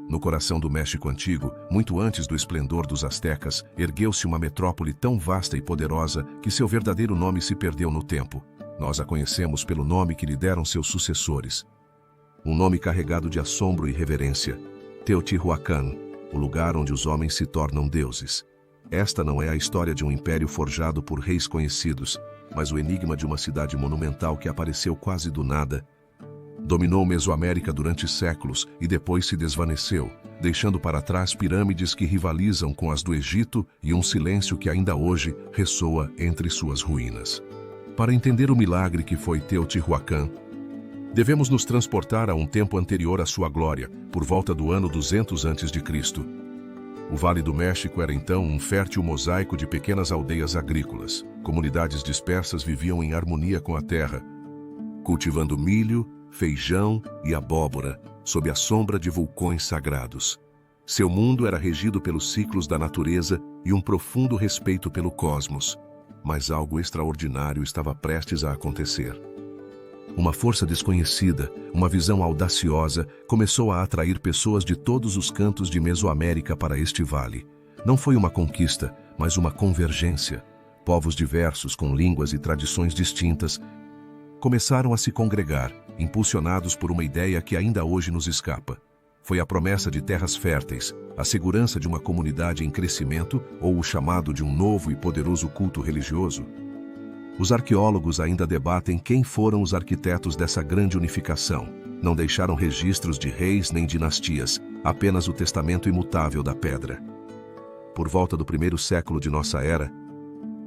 No coração do México antigo, muito antes do esplendor dos astecas, ergueu-se uma metrópole tão vasta e poderosa que seu verdadeiro nome se perdeu no tempo. Nós a conhecemos pelo nome que lhe deram seus sucessores. Um nome carregado de assombro e reverência. Teotihuacan, o lugar onde os homens se tornam deuses. Esta não é a história de um império forjado por reis conhecidos, mas o enigma de uma cidade monumental que apareceu quase do nada. Dominou Mesoamérica durante séculos e depois se desvaneceu, deixando para trás pirâmides que rivalizam com as do Egito e um silêncio que ainda hoje ressoa entre suas ruínas. Para entender o milagre que foi Teotihuacan, devemos nos transportar a um tempo anterior à sua glória, por volta do ano 200 a.C. O Vale do México era então um fértil mosaico de pequenas aldeias agrícolas. Comunidades dispersas viviam em harmonia com a terra, cultivando milho, feijão e abóbora, sob a sombra de vulcões sagrados. Seu mundo era regido pelos ciclos da natureza e um profundo respeito pelo cosmos. Mas algo extraordinário estava prestes a acontecer. Uma força desconhecida, uma visão audaciosa, começou a atrair pessoas de todos os cantos de Mesoamérica para este vale. Não foi uma conquista, mas uma convergência. Povos diversos, com línguas e tradições distintas, começaram a se congregar, impulsionados por uma ideia que ainda hoje nos escapa. Foi a promessa de terras férteis, a segurança de uma comunidade em crescimento ou o chamado de um novo e poderoso culto religioso. Os arqueólogos ainda debatem quem foram os arquitetos dessa grande unificação. Não deixaram registros de reis nem dinastias, apenas o testamento imutável da pedra. Por volta do primeiro século de nossa era,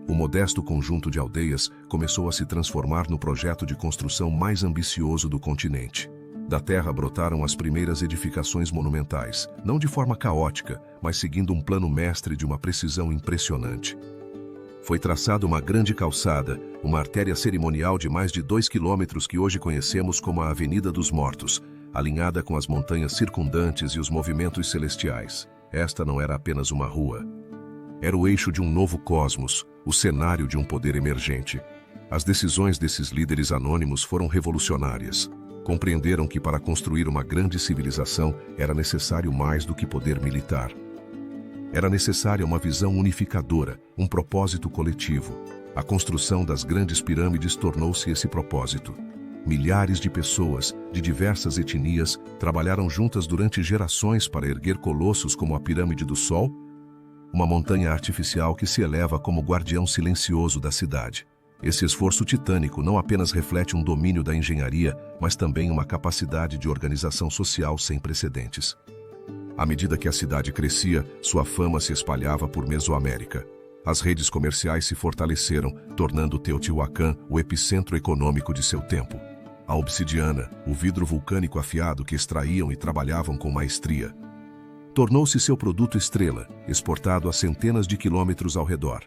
o modesto conjunto de aldeias começou a se transformar no projeto de construção mais ambicioso do continente. Da terra brotaram as primeiras edificações monumentais, não de forma caótica, mas seguindo um plano mestre de uma precisão impressionante. Foi traçada uma grande calçada, uma artéria cerimonial de mais de 2 quilômetros que hoje conhecemos como a Avenida dos Mortos, alinhada com as montanhas circundantes e os movimentos celestiais. Esta não era apenas uma rua. Era o eixo de um novo cosmos, o cenário de um poder emergente. As decisões desses líderes anônimos foram revolucionárias. Compreenderam que para construir uma grande civilização era necessário mais do que poder militar. Era necessária uma visão unificadora, um propósito coletivo. A construção das grandes pirâmides tornou-se esse propósito. Milhares de pessoas, de diversas etnias, trabalharam juntas durante gerações para erguer colossos como a Pirâmide do Sol, uma montanha artificial que se eleva como guardião silencioso da cidade. Esse esforço titânico não apenas reflete um domínio da engenharia, mas também uma capacidade de organização social sem precedentes. À medida que a cidade crescia, sua fama se espalhava por Mesoamérica. As redes comerciais se fortaleceram, tornando Teotihuacan o epicentro econômico de seu tempo. A obsidiana, o vidro vulcânico afiado que extraíam e trabalhavam com maestria, tornou-se seu produto estrela, exportado a centenas de quilômetros ao redor.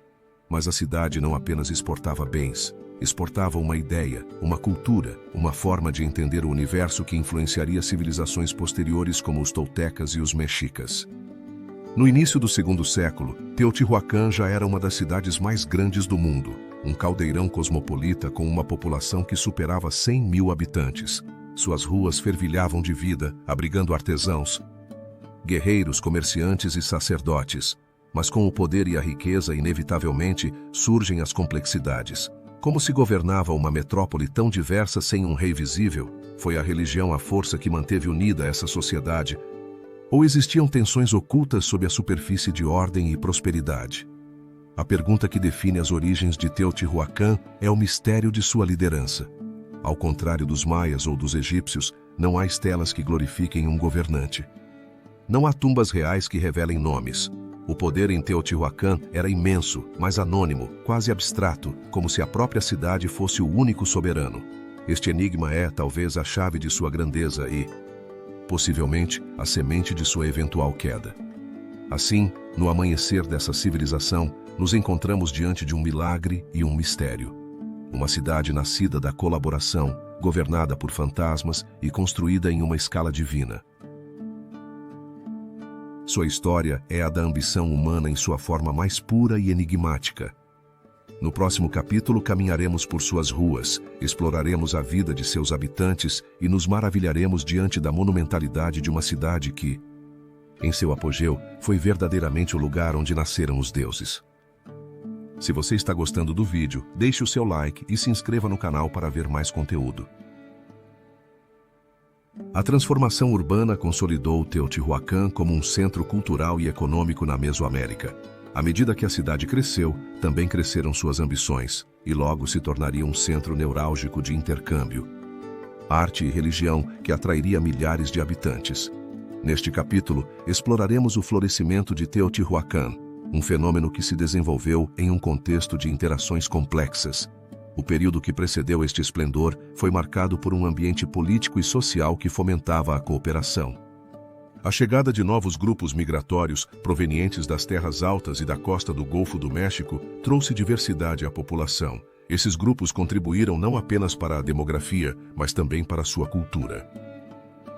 Mas a cidade não apenas exportava bens, exportava uma ideia, uma cultura, uma forma de entender o universo que influenciaria civilizações posteriores como os toltecas e os mexicas. No início do segundo século, Teotihuacan já era uma das cidades mais grandes do mundo, um caldeirão cosmopolita com uma população que superava 100 mil habitantes. Suas ruas fervilhavam de vida, abrigando artesãos, guerreiros, comerciantes e sacerdotes. Mas com o poder e a riqueza, inevitavelmente, surgem as complexidades. Como se governava uma metrópole tão diversa sem um rei visível? Foi a religião a força que manteve unida essa sociedade? Ou existiam tensões ocultas sob a superfície de ordem e prosperidade? A pergunta que define as origens de Teotihuacan é o mistério de sua liderança. Ao contrário dos maias ou dos egípcios, não há estelas que glorifiquem um governante. Não há tumbas reais que revelem nomes. O poder em Teotihuacan era imenso, mas anônimo, quase abstrato, como se a própria cidade fosse o único soberano. Este enigma é, talvez, a chave de sua grandeza e, possivelmente, a semente de sua eventual queda. Assim, no amanhecer dessa civilização, nos encontramos diante de um milagre e um mistério. Uma cidade nascida da colaboração, governada por fantasmas e construída em uma escala divina. Sua história é a da ambição humana em sua forma mais pura e enigmática. No próximo capítulo caminharemos por suas ruas, exploraremos a vida de seus habitantes e nos maravilharemos diante da monumentalidade de uma cidade que, Em seu apogeu, foi verdadeiramente o lugar onde nasceram os deuses. Se você está gostando do vídeo, deixe o seu like e se inscreva no canal para ver mais conteúdo. A transformação urbana consolidou Teotihuacan como um centro cultural e econômico na Mesoamérica. À medida que a cidade cresceu, também cresceram suas ambições, e logo se tornaria um centro neurálgico de intercâmbio, arte e religião que atrairia milhares de habitantes. Neste capítulo, exploraremos o florescimento de Teotihuacan, um fenômeno que se desenvolveu em um contexto de interações complexas. O período que precedeu este esplendor foi marcado por um ambiente político e social que fomentava a cooperação. A chegada de novos grupos migratórios, provenientes das terras altas e da costa do Golfo do México, trouxe diversidade à população. Esses grupos contribuíram não apenas para a demografia, mas também para a sua cultura.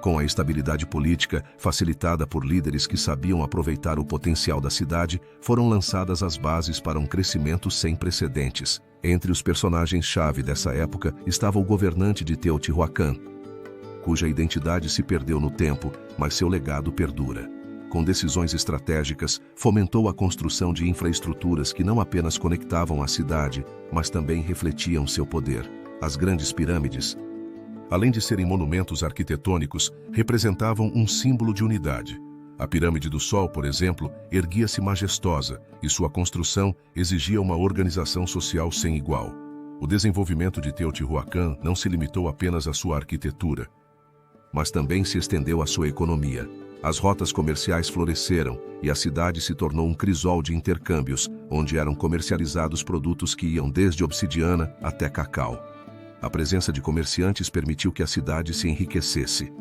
Com a estabilidade política, facilitada por líderes que sabiam aproveitar o potencial da cidade, foram lançadas as bases para um crescimento sem precedentes. Entre os personagens-chave dessa época estava o governante de Teotihuacan, cuja identidade se perdeu no tempo, mas seu legado perdura. Com decisões estratégicas, fomentou a construção de infraestruturas que não apenas conectavam a cidade, mas também refletiam seu poder. As grandes pirâmides, além de serem monumentos arquitetônicos, representavam um símbolo de unidade. A Pirâmide do Sol, por exemplo, erguia-se majestosa e sua construção exigia uma organização social sem igual. O desenvolvimento de Teotihuacan não se limitou apenas à sua arquitetura, mas também se estendeu à sua economia. As rotas comerciais floresceram e a cidade se tornou um crisol de intercâmbios, onde eram comercializados produtos que iam desde obsidiana até cacau. A presença de comerciantes permitiu que a cidade se enriquecesse.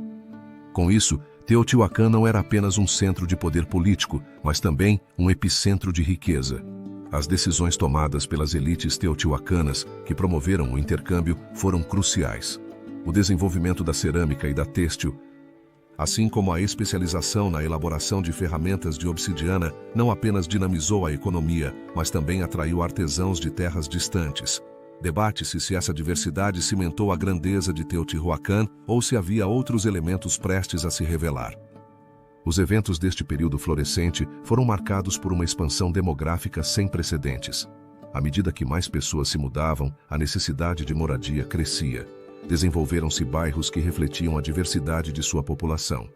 Com isso, Teotihuacan não era apenas um centro de poder político, mas também um epicentro de riqueza. As decisões tomadas pelas elites teotihuacanas, que promoveram o intercâmbio, foram cruciais. O desenvolvimento da cerâmica e da têxtil, assim como a especialização na elaboração de ferramentas de obsidiana, não apenas dinamizou a economia, mas também atraiu artesãos de terras distantes. Debate-se se essa diversidade cimentou a grandeza de Teotihuacan ou se havia outros elementos prestes a se revelar. Os eventos deste período florescente foram marcados por uma expansão demográfica sem precedentes. À medida que mais pessoas se mudavam, a necessidade de moradia crescia. Desenvolveram-se bairros que refletiam a diversidade de sua população.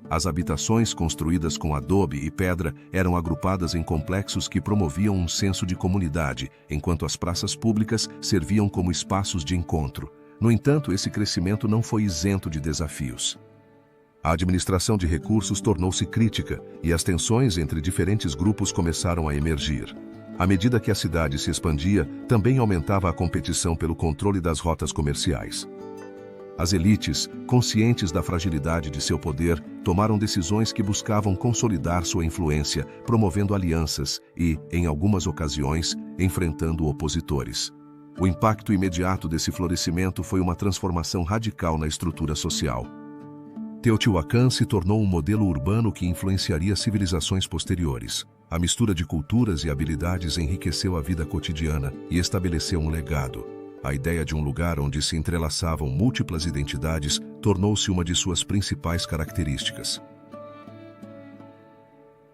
As habitações construídas com adobe e pedra eram agrupadas em complexos que promoviam um senso de comunidade, enquanto as praças públicas serviam como espaços de encontro. No entanto, esse crescimento não foi isento de desafios. A administração de recursos tornou-se crítica e as tensões entre diferentes grupos começaram a emergir. À medida que a cidade se expandia, também aumentava a competição pelo controle das rotas comerciais. As elites, conscientes da fragilidade de seu poder, tomaram decisões que buscavam consolidar sua influência, promovendo alianças e, em algumas ocasiões, enfrentando opositores. O impacto imediato desse florescimento foi uma transformação radical na estrutura social. Teotihuacan se tornou um modelo urbano que influenciaria civilizações posteriores. A mistura de culturas e habilidades enriqueceu a vida cotidiana e estabeleceu um legado. A ideia de um lugar onde se entrelaçavam múltiplas identidades tornou-se uma de suas principais características.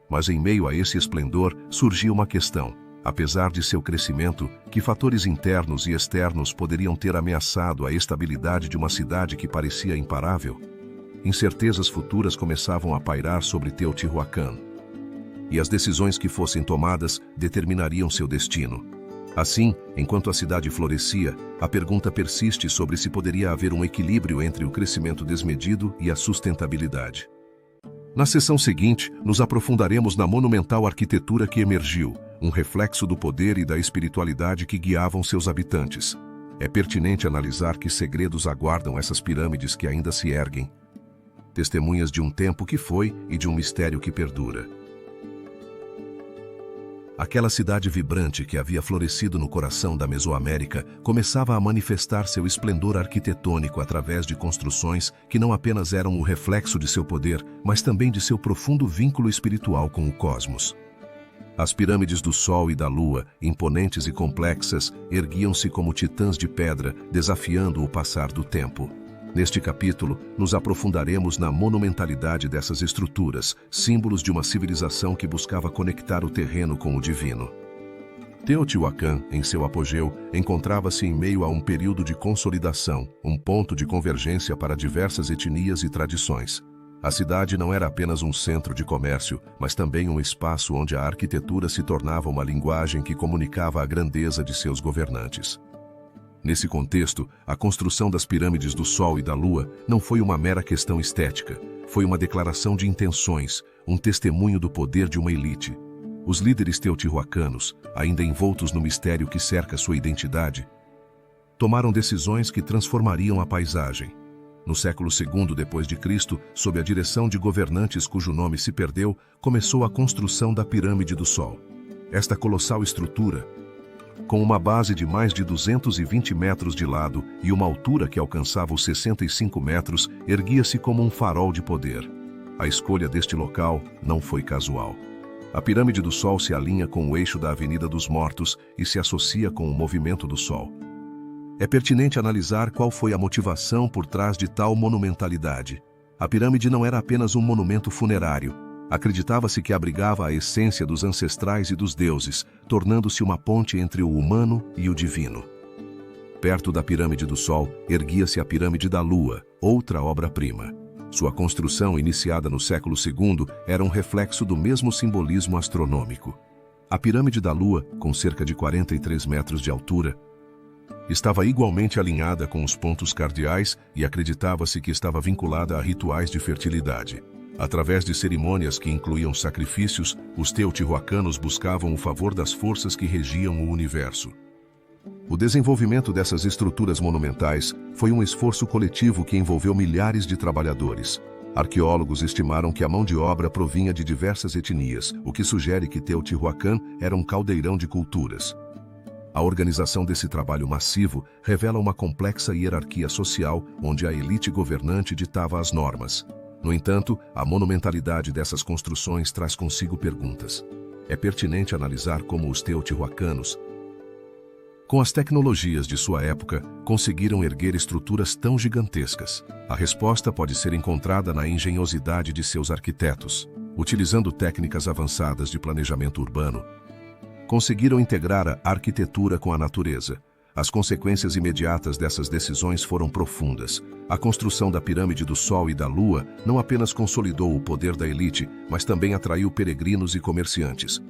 Mas em meio a esse esplendor surgiu uma questão. Apesar de seu crescimento, que fatores internos e externos poderiam ter ameaçado a estabilidade de uma cidade que parecia imparável? Incertezas futuras começavam a pairar sobre Teotihuacan, e as decisões que fossem tomadas determinariam seu destino. Assim, enquanto a cidade florescia, a pergunta persiste sobre se poderia haver um equilíbrio entre o crescimento desmedido e a sustentabilidade. Na sessão seguinte, nos aprofundaremos na monumental arquitetura que emergiu, um reflexo do poder e da espiritualidade que guiavam seus habitantes. É pertinente analisar que segredos aguardam essas pirâmides que ainda se erguem, testemunhas de um tempo que foi e de um mistério que perdura. Aquela cidade vibrante que havia florescido no coração da Mesoamérica começava a manifestar seu esplendor arquitetônico através de construções que não apenas eram o reflexo de seu poder, mas também de seu profundo vínculo espiritual com o cosmos. As pirâmides do Sol e da Lua, imponentes e complexas, erguiam-se como titãs de pedra, desafiando o passar do tempo. Neste capítulo, nos aprofundaremos na monumentalidade dessas estruturas, símbolos de uma civilização que buscava conectar o terreno com o divino. Teotihuacan, em seu apogeu, encontrava-se em meio a um período de consolidação, um ponto de convergência para diversas etnias e tradições. A cidade não era apenas um centro de comércio, mas também um espaço onde a arquitetura se tornava uma linguagem que comunicava a grandeza de seus governantes. Nesse contexto, a construção das pirâmides do Sol e da Lua não foi uma mera questão estética, foi uma declaração de intenções, um testemunho do poder de uma elite. Os líderes teotihuacanos, ainda envoltos no mistério que cerca sua identidade, tomaram decisões que transformariam a paisagem. No século II d.C., sob a direção de governantes cujo nome se perdeu, começou a construção da Pirâmide do Sol. Esta colossal estrutura, com uma base de mais de 220 metros de lado e uma altura que alcançava os 65 metros, erguia-se como um farol de poder. A escolha deste local não foi casual. A Pirâmide do Sol se alinha com o eixo da Avenida dos Mortos e se associa com o movimento do Sol. É pertinente analisar qual foi a motivação por trás de tal monumentalidade. A pirâmide não era apenas um monumento funerário. Acreditava-se que abrigava a essência dos ancestrais e dos deuses, tornando-se uma ponte entre o humano e o divino. Perto da Pirâmide do Sol, erguia-se a Pirâmide da Lua, outra obra-prima. Sua construção, iniciada no século II, era um reflexo do mesmo simbolismo astronômico. A Pirâmide da Lua, com cerca de 43 metros de altura, estava igualmente alinhada com os pontos cardeais e acreditava-se que estava vinculada a rituais de fertilidade. Através de cerimônias que incluíam sacrifícios, os teotihuacanos buscavam o favor das forças que regiam o universo. O desenvolvimento dessas estruturas monumentais foi um esforço coletivo que envolveu milhares de trabalhadores. Arqueólogos estimaram que a mão de obra provinha de diversas etnias, o que sugere que Teotihuacan era um caldeirão de culturas. A organização desse trabalho massivo revela uma complexa hierarquia social onde a elite governante ditava as normas. No entanto, a monumentalidade dessas construções traz consigo perguntas. É pertinente analisar como os teotihuacanos, com as tecnologias de sua época, conseguiram erguer estruturas tão gigantescas. A resposta pode ser encontrada na engenhosidade de seus arquitetos. Utilizando técnicas avançadas de planejamento urbano, conseguiram integrar a arquitetura com a natureza. As consequências imediatas dessas decisões foram profundas. A construção da Pirâmide do Sol e da Lua não apenas consolidou o poder da elite, mas também atraiu peregrinos e comerciantes.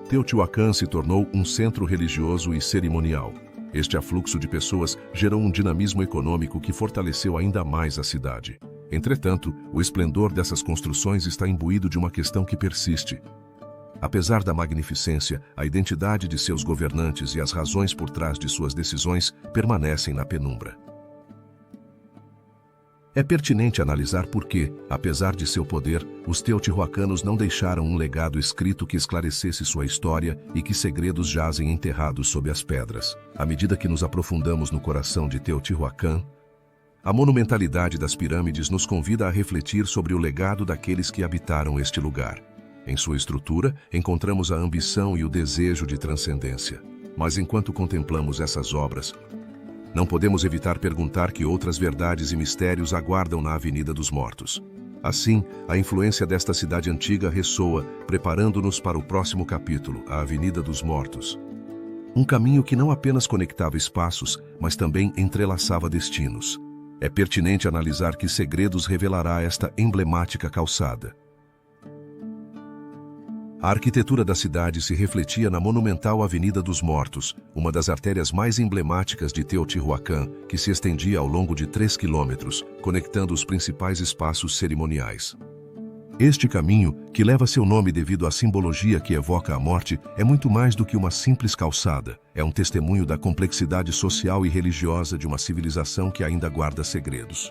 Teotihuacan se tornou um centro religioso e cerimonial. Este afluxo de pessoas gerou um dinamismo econômico que fortaleceu ainda mais a cidade. Entretanto, o esplendor dessas construções está imbuído de uma questão que persiste. Apesar da magnificência, a identidade de seus governantes e as razões por trás de suas decisões permanecem na penumbra. É pertinente analisar por que, apesar de seu poder, os teotihuacanos não deixaram um legado escrito que esclarecesse sua história e que segredos jazem enterrados sob as pedras. À medida que nos aprofundamos no coração de Teotihuacan, a monumentalidade das pirâmides nos convida a refletir sobre o legado daqueles que habitaram este lugar. Em sua estrutura, encontramos a ambição e o desejo de transcendência. Mas enquanto contemplamos essas obras, não podemos evitar perguntar que outras verdades e mistérios aguardam na Avenida dos Mortos. Assim, a influência desta cidade antiga ressoa, preparando-nos para o próximo capítulo, a Avenida dos Mortos. Um caminho que não apenas conectava espaços, mas também entrelaçava destinos. É pertinente analisar que segredos revelará esta emblemática calçada. A arquitetura da cidade se refletia na monumental Avenida dos Mortos, uma das artérias mais emblemáticas de Teotihuacan, que se estendia ao longo de 3 quilômetros, conectando os principais espaços cerimoniais. Este caminho, que leva seu nome devido à simbologia que evoca a morte, é muito mais do que uma simples calçada. É um testemunho da complexidade social e religiosa de uma civilização que ainda guarda segredos.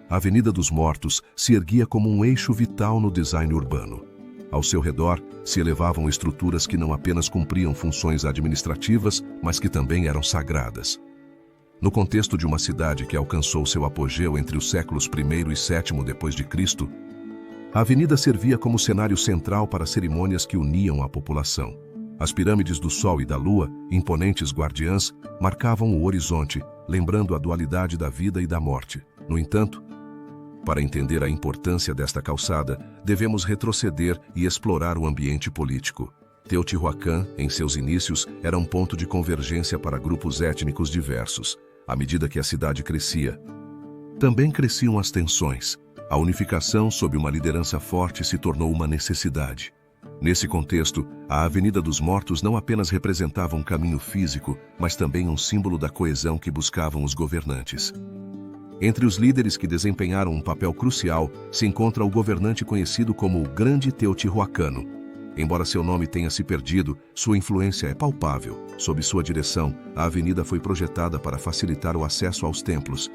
A Avenida dos Mortos se erguia como um eixo vital no design urbano. Ao seu redor, se elevavam estruturas que não apenas cumpriam funções administrativas, mas que também eram sagradas. No contexto de uma cidade que alcançou seu apogeu entre os séculos I e VII d.C., a avenida servia como cenário central para cerimônias que uniam a população. As pirâmides do Sol e da Lua, imponentes guardiãs, marcavam o horizonte, lembrando a dualidade da vida e da morte. No entanto, para entender a importância desta calçada, devemos retroceder e explorar o ambiente político. Teotihuacan, em seus inícios, era um ponto de convergência para grupos étnicos diversos. À medida que a cidade crescia, também cresciam as tensões. A unificação sob uma liderança forte se tornou uma necessidade. Nesse contexto, a Avenida dos Mortos não apenas representava um caminho físico, mas também um símbolo da coesão que buscavam os governantes. Entre os líderes que desempenharam um papel crucial, se encontra o governante conhecido como o Grande Teotihuacano. Embora seu nome tenha se perdido, sua influência é palpável. Sob sua direção, a avenida foi projetada para facilitar o acesso aos templos,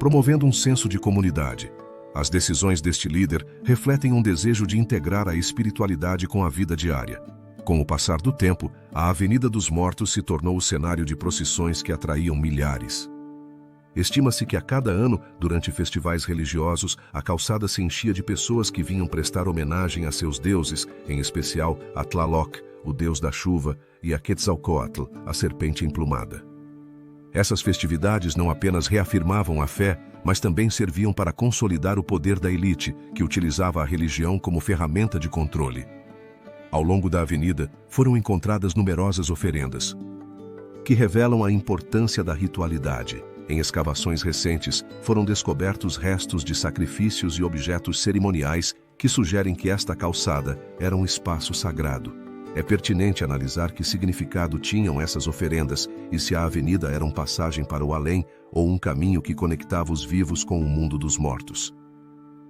promovendo um senso de comunidade. As decisões deste líder refletem um desejo de integrar a espiritualidade com a vida diária. Com o passar do tempo, a Avenida dos Mortos se tornou o cenário de procissões que atraíam milhares. Estima-se que a cada ano, durante festivais religiosos, a calçada se enchia de pessoas que vinham prestar homenagem a seus deuses, em especial a Tlaloc, o deus da chuva, e a Quetzalcóatl, a serpente emplumada. Essas festividades não apenas reafirmavam a fé, mas também serviam para consolidar o poder da elite, que utilizava a religião como ferramenta de controle. Ao longo da avenida, foram encontradas numerosas oferendas, que revelam a importância da ritualidade. Em escavações recentes, foram descobertos restos de sacrifícios e objetos cerimoniais que sugerem que esta calçada era um espaço sagrado. É pertinente analisar que significado tinham essas oferendas e se a avenida era uma passagem para o além ou um caminho que conectava os vivos com o mundo dos mortos.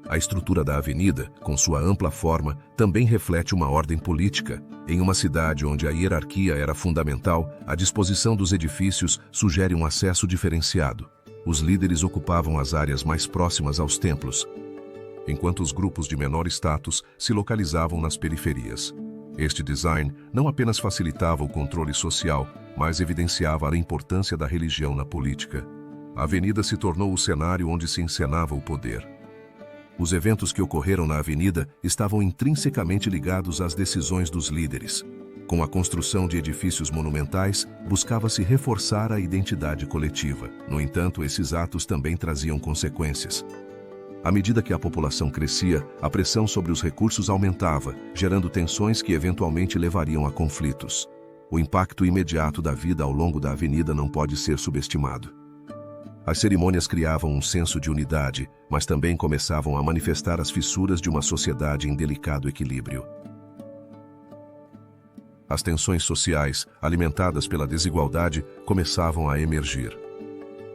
A estrutura da avenida, com sua ampla forma, também reflete uma ordem política. Em uma cidade onde a hierarquia era fundamental, a disposição dos edifícios sugere um acesso diferenciado. Os líderes ocupavam as áreas mais próximas aos templos, enquanto os grupos de menor status se localizavam nas periferias. Este design não apenas facilitava o controle social, mas evidenciava a importância da religião na política. A avenida se tornou o cenário onde se encenava o poder. Os eventos que ocorreram na avenida estavam intrinsecamente ligados às decisões dos líderes. Com a construção de edifícios monumentais, buscava-se reforçar a identidade coletiva. No entanto, esses atos também traziam consequências. À medida que a população crescia, a pressão sobre os recursos aumentava, gerando tensões que eventualmente levariam a conflitos. O impacto imediato da vida ao longo da avenida não pode ser subestimado. As cerimônias criavam um senso de unidade, mas também começavam a manifestar as fissuras de uma sociedade em delicado equilíbrio. As tensões sociais, alimentadas pela desigualdade, começavam a emergir.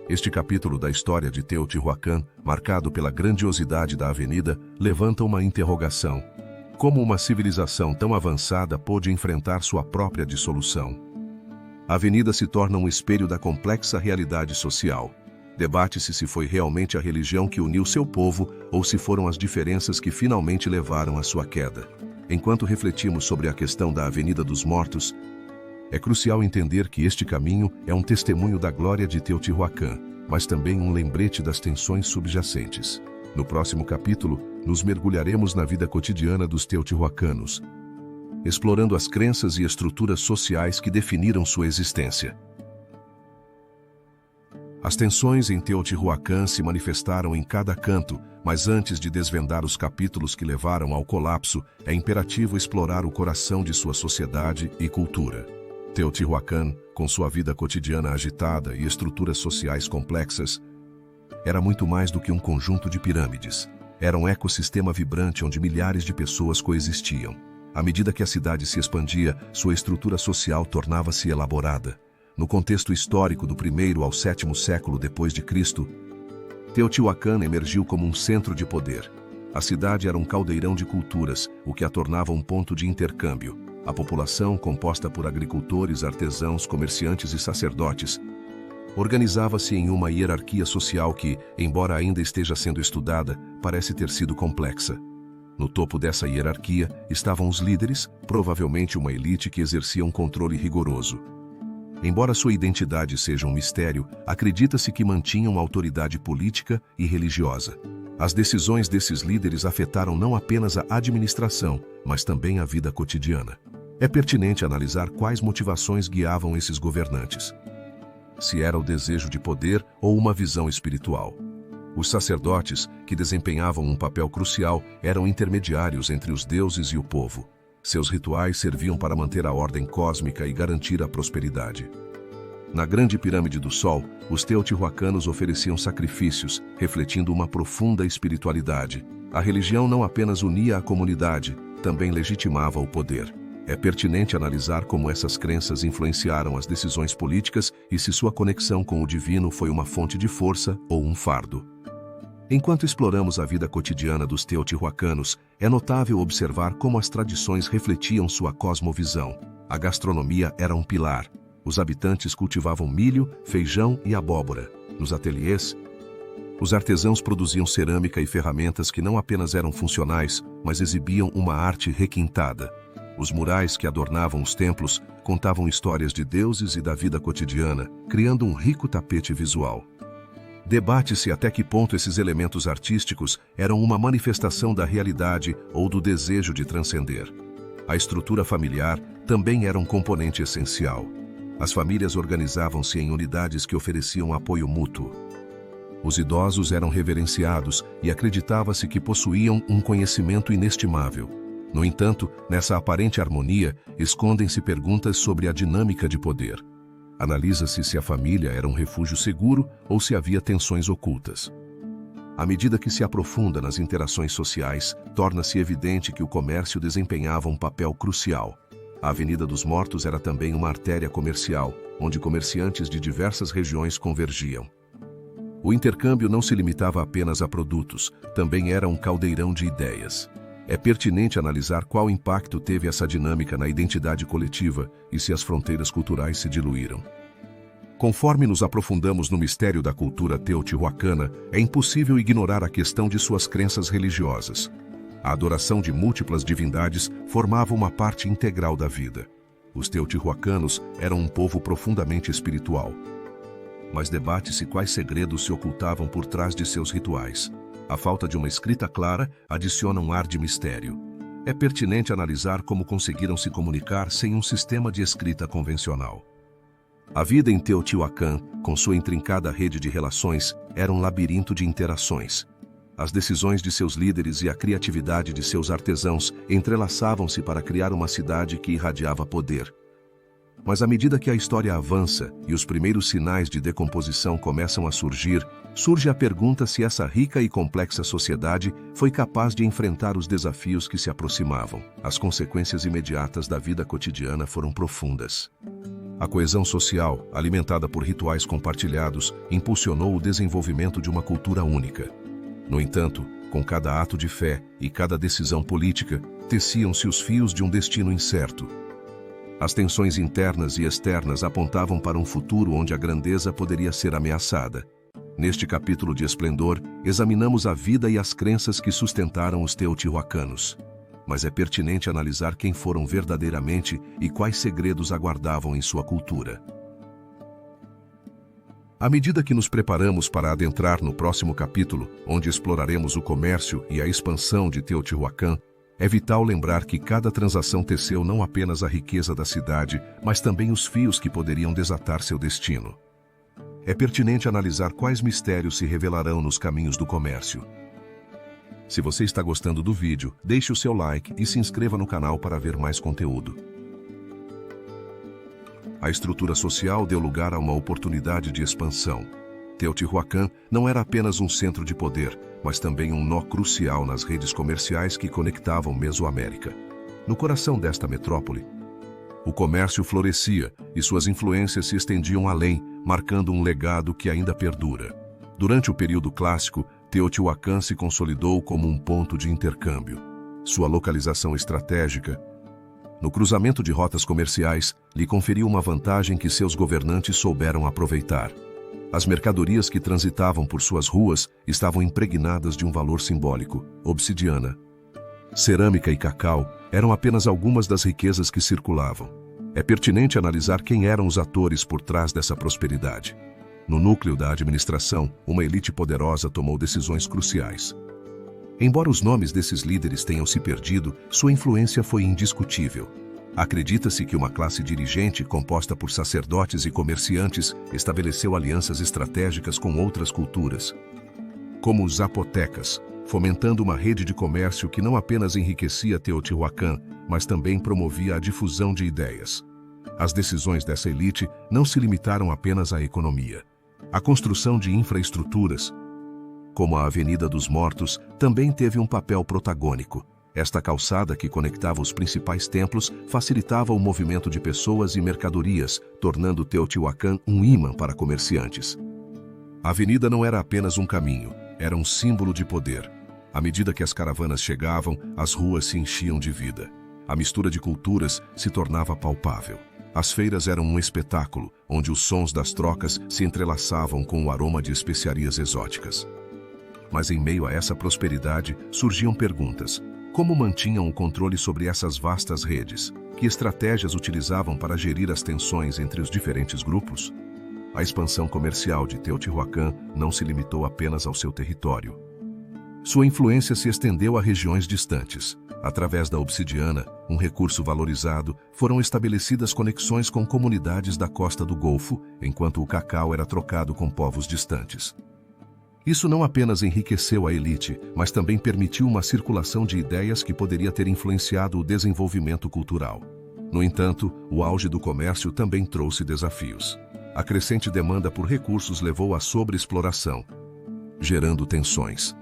Este capítulo da história de Teotihuacan, marcado pela grandiosidade da avenida, levanta uma interrogação. Como uma civilização tão avançada pôde enfrentar sua própria dissolução? A avenida se torna um espelho da complexa realidade social. Debate-se se foi realmente a religião que uniu seu povo ou se foram as diferenças que finalmente levaram à sua queda. Enquanto refletimos sobre a questão da Avenida dos Mortos, é crucial entender que este caminho é um testemunho da glória de Teotihuacan, mas também um lembrete das tensões subjacentes. No próximo capítulo, nos mergulharemos na vida cotidiana dos teotihuacanos, explorando as crenças e estruturas sociais que definiram sua existência. As tensões em Teotihuacan se manifestaram em cada canto, mas antes de desvendar os capítulos que levaram ao colapso, é imperativo explorar o coração de sua sociedade e cultura. Teotihuacan, com sua vida cotidiana agitada e estruturas sociais complexas, era muito mais do que um conjunto de pirâmides. Era um ecossistema vibrante onde milhares de pessoas coexistiam. À medida que a cidade se expandia, sua estrutura social tornava-se elaborada. No contexto histórico do 1º ao 7º século depois de Cristo, Teotihuacan emergiu como um centro de poder. A cidade era um caldeirão de culturas, o que a tornava um ponto de intercâmbio. A população, composta por agricultores, artesãos, comerciantes e sacerdotes, organizava-se em uma hierarquia social que, embora ainda esteja sendo estudada, parece ter sido complexa. No topo dessa hierarquia estavam os líderes, provavelmente uma elite que exercia um controle rigoroso. Embora sua identidade seja um mistério, acredita-se que mantinham autoridade política e religiosa. As decisões desses líderes afetaram não apenas a administração, mas também a vida cotidiana. É pertinente analisar quais motivações guiavam esses governantes. Se era o desejo de poder ou uma visão espiritual. Os sacerdotes, que desempenhavam um papel crucial, eram intermediários entre os deuses e o povo. Seus rituais serviam para manter a ordem cósmica e garantir a prosperidade. Na Grande Pirâmide do Sol, os teotihuacanos ofereciam sacrifícios, refletindo uma profunda espiritualidade. A religião não apenas unia a comunidade, também legitimava o poder. É pertinente analisar como essas crenças influenciaram as decisões políticas e se sua conexão com o divino foi uma fonte de força ou um fardo. Enquanto exploramos a vida cotidiana dos teotihuacanos, é notável observar como as tradições refletiam sua cosmovisão. A gastronomia era um pilar. Os habitantes cultivavam milho, feijão e abóbora. Nos ateliês, os artesãos produziam cerâmica e ferramentas que não apenas eram funcionais, mas exibiam uma arte requintada. Os murais que adornavam os templos contavam histórias de deuses e da vida cotidiana, criando um rico tapete visual. Debate-se até que ponto esses elementos artísticos eram uma manifestação da realidade ou do desejo de transcender. A estrutura familiar também era um componente essencial. As famílias organizavam-se em unidades que ofereciam apoio mútuo. Os idosos eram reverenciados e acreditava-se que possuíam um conhecimento inestimável. No entanto, nessa aparente harmonia, escondem-se perguntas sobre a dinâmica de poder. Analisa-se se a família era um refúgio seguro ou se havia tensões ocultas. À medida que se aprofunda nas interações sociais, torna-se evidente que o comércio desempenhava um papel crucial. A Avenida dos Mortos era também uma artéria comercial, onde comerciantes de diversas regiões convergiam. O intercâmbio não se limitava apenas a produtos, também era um caldeirão de ideias. É pertinente analisar qual impacto teve essa dinâmica na identidade coletiva e se as fronteiras culturais se diluíram. Conforme nos aprofundamos no mistério da cultura teotihuacana, é impossível ignorar a questão de suas crenças religiosas. A adoração de múltiplas divindades formava uma parte integral da vida. Os teotihuacanos eram um povo profundamente espiritual. Mas debate-se quais segredos se ocultavam por trás de seus rituais. A falta de uma escrita clara adiciona um ar de mistério. É pertinente analisar como conseguiram se comunicar sem um sistema de escrita convencional. A vida em Teotihuacan, com sua intrincada rede de relações, era um labirinto de interações. As decisões de seus líderes e a criatividade de seus artesãos entrelaçavam-se para criar uma cidade que irradiava poder. Mas à medida que a história avança e os primeiros sinais de decomposição começam a surgir, surge a pergunta se essa rica e complexa sociedade foi capaz de enfrentar os desafios que se aproximavam. As consequências imediatas da vida cotidiana foram profundas. A coesão social, alimentada por rituais compartilhados, impulsionou o desenvolvimento de uma cultura única. No entanto, com cada ato de fé e cada decisão política, teciam-se os fios de um destino incerto. As tensões internas e externas apontavam para um futuro onde a grandeza poderia ser ameaçada. Neste capítulo de Esplendor, examinamos a vida e as crenças que sustentaram os teotihuacanos. Mas é pertinente analisar quem foram verdadeiramente e quais segredos aguardavam em sua cultura. À medida que nos preparamos para adentrar no próximo capítulo, onde exploraremos o comércio e a expansão de Teotihuacan, é vital lembrar que cada transação teceu não apenas a riqueza da cidade, mas também os fios que poderiam desatar seu destino. É pertinente analisar quais mistérios se revelarão nos caminhos do comércio. Se você está gostando do vídeo, deixe o seu like e se inscreva no canal para ver mais conteúdo. A estrutura social deu lugar a uma oportunidade de expansão. Teotihuacan não era apenas um centro de poder, mas também um nó crucial nas redes comerciais que conectavam Mesoamérica. No coração desta metrópole, o comércio florescia e suas influências se estendiam além, marcando um legado que ainda perdura. Durante o período clássico, Teotihuacan se consolidou como um ponto de intercâmbio. Sua localização estratégica, no cruzamento de rotas comerciais, lhe conferiu uma vantagem que seus governantes souberam aproveitar. As mercadorias que transitavam por suas ruas estavam impregnadas de um valor simbólico: obsidiana, cerâmica e cacau eram apenas algumas das riquezas que circulavam. É pertinente analisar quem eram os atores por trás dessa prosperidade. No núcleo da administração, uma elite poderosa tomou decisões cruciais. Embora os nomes desses líderes tenham se perdido, sua influência foi indiscutível. Acredita-se que uma classe dirigente composta por sacerdotes e comerciantes estabeleceu alianças estratégicas com outras culturas. como os zapotecas, fomentando uma rede de comércio que não apenas enriquecia Teotihuacan, mas também promovia a difusão de ideias. As decisões dessa elite não se limitaram apenas à economia. A construção de infraestruturas, como a Avenida dos Mortos, também teve um papel protagônico. Esta calçada que conectava os principais templos facilitava o movimento de pessoas e mercadorias, tornando Teotihuacan um imã para comerciantes. A avenida não era apenas um caminho, era um símbolo de poder. À medida que as caravanas chegavam, as ruas se enchiam de vida. A mistura de culturas se tornava palpável. As feiras eram um espetáculo, onde os sons das trocas se entrelaçavam com o aroma de especiarias exóticas. Mas em meio a essa prosperidade, surgiam perguntas. Como mantinham o controle sobre essas vastas redes? Que estratégias utilizavam para gerir as tensões entre os diferentes grupos? A expansão comercial de Teotihuacan não se limitou apenas ao seu território. Sua influência se estendeu a regiões distantes. Através da obsidiana, um recurso valorizado, foram estabelecidas conexões com comunidades da costa do Golfo, enquanto o cacau era trocado com povos distantes. Isso não apenas enriqueceu a elite, mas também permitiu uma circulação de ideias que poderia ter influenciado o desenvolvimento cultural. No entanto, o auge do comércio também trouxe desafios. A crescente demanda por recursos levou à sobreexploração, gerando tensões.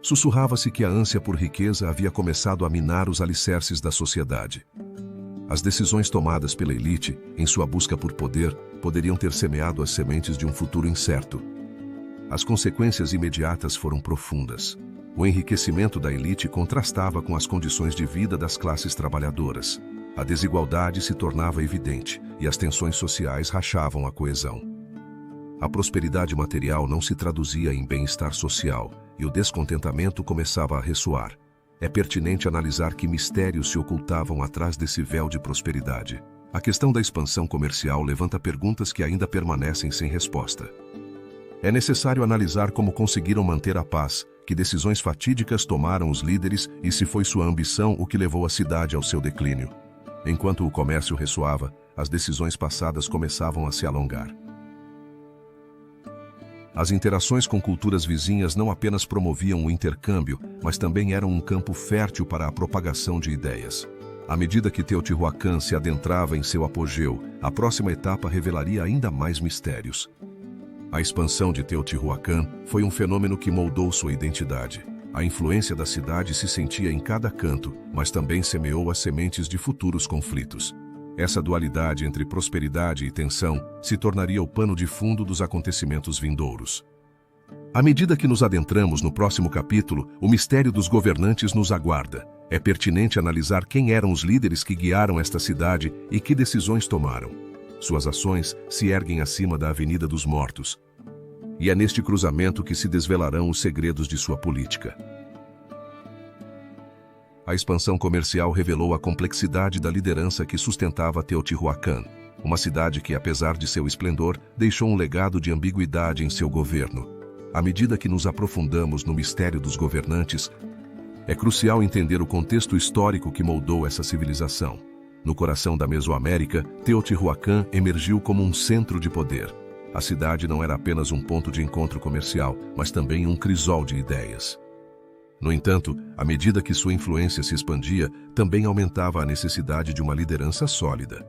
Sussurrava-se que a ânsia por riqueza havia começado a minar os alicerces da sociedade. As decisões tomadas pela elite, em sua busca por poder, poderiam ter semeado as sementes de um futuro incerto. As consequências imediatas foram profundas. O enriquecimento da elite contrastava com as condições de vida das classes trabalhadoras. A desigualdade se tornava evidente e as tensões sociais rachavam a coesão. A prosperidade material não se traduzia em bem-estar social e o descontentamento começava a ressoar. É pertinente analisar que mistérios se ocultavam atrás desse véu de prosperidade. A questão da expansão comercial levanta perguntas que ainda permanecem sem resposta. É necessário analisar como conseguiram manter a paz, que decisões fatídicas tomaram os líderes e se foi sua ambição o que levou a cidade ao seu declínio. Enquanto o comércio ressoava, as decisões passadas começavam a se alongar. As interações com culturas vizinhas não apenas promoviam o intercâmbio, mas também eram um campo fértil para a propagação de ideias. À medida que Teotihuacan se adentrava em seu apogeu, a próxima etapa revelaria ainda mais mistérios. A expansão de Teotihuacan foi um fenômeno que moldou sua identidade. A influência da cidade se sentia em cada canto, mas também semeou as sementes de futuros conflitos. Essa dualidade entre prosperidade e tensão se tornaria o pano de fundo dos acontecimentos vindouros. À medida que nos adentramos no próximo capítulo, o mistério dos governantes nos aguarda. É pertinente analisar quem eram os líderes que guiaram esta cidade e que decisões tomaram. Suas ações se erguem acima da Avenida dos Mortos. E é neste cruzamento que se desvelarão os segredos de sua política. A expansão comercial revelou a complexidade da liderança que sustentava Teotihuacan, uma cidade que, apesar de seu esplendor, deixou um legado de ambiguidade em seu governo. À medida que nos aprofundamos no mistério dos governantes, é crucial entender o contexto histórico que moldou essa civilização. No coração da Mesoamérica, Teotihuacan emergiu como um centro de poder. A cidade não era apenas um ponto de encontro comercial, mas também um crisol de ideias. No entanto, à medida que sua influência se expandia, também aumentava a necessidade de uma liderança sólida.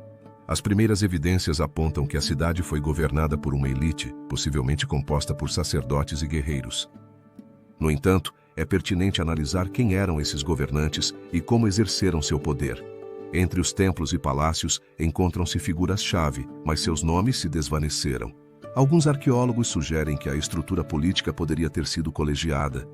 As primeiras evidências apontam que a cidade foi governada por uma elite, possivelmente composta por sacerdotes e guerreiros. No entanto, é pertinente analisar quem eram esses governantes e como exerceram seu poder. Entre os templos e palácios encontram-se figuras-chave, mas seus nomes se desvaneceram. Alguns arqueólogos sugerem que a estrutura política poderia ter sido colegiada,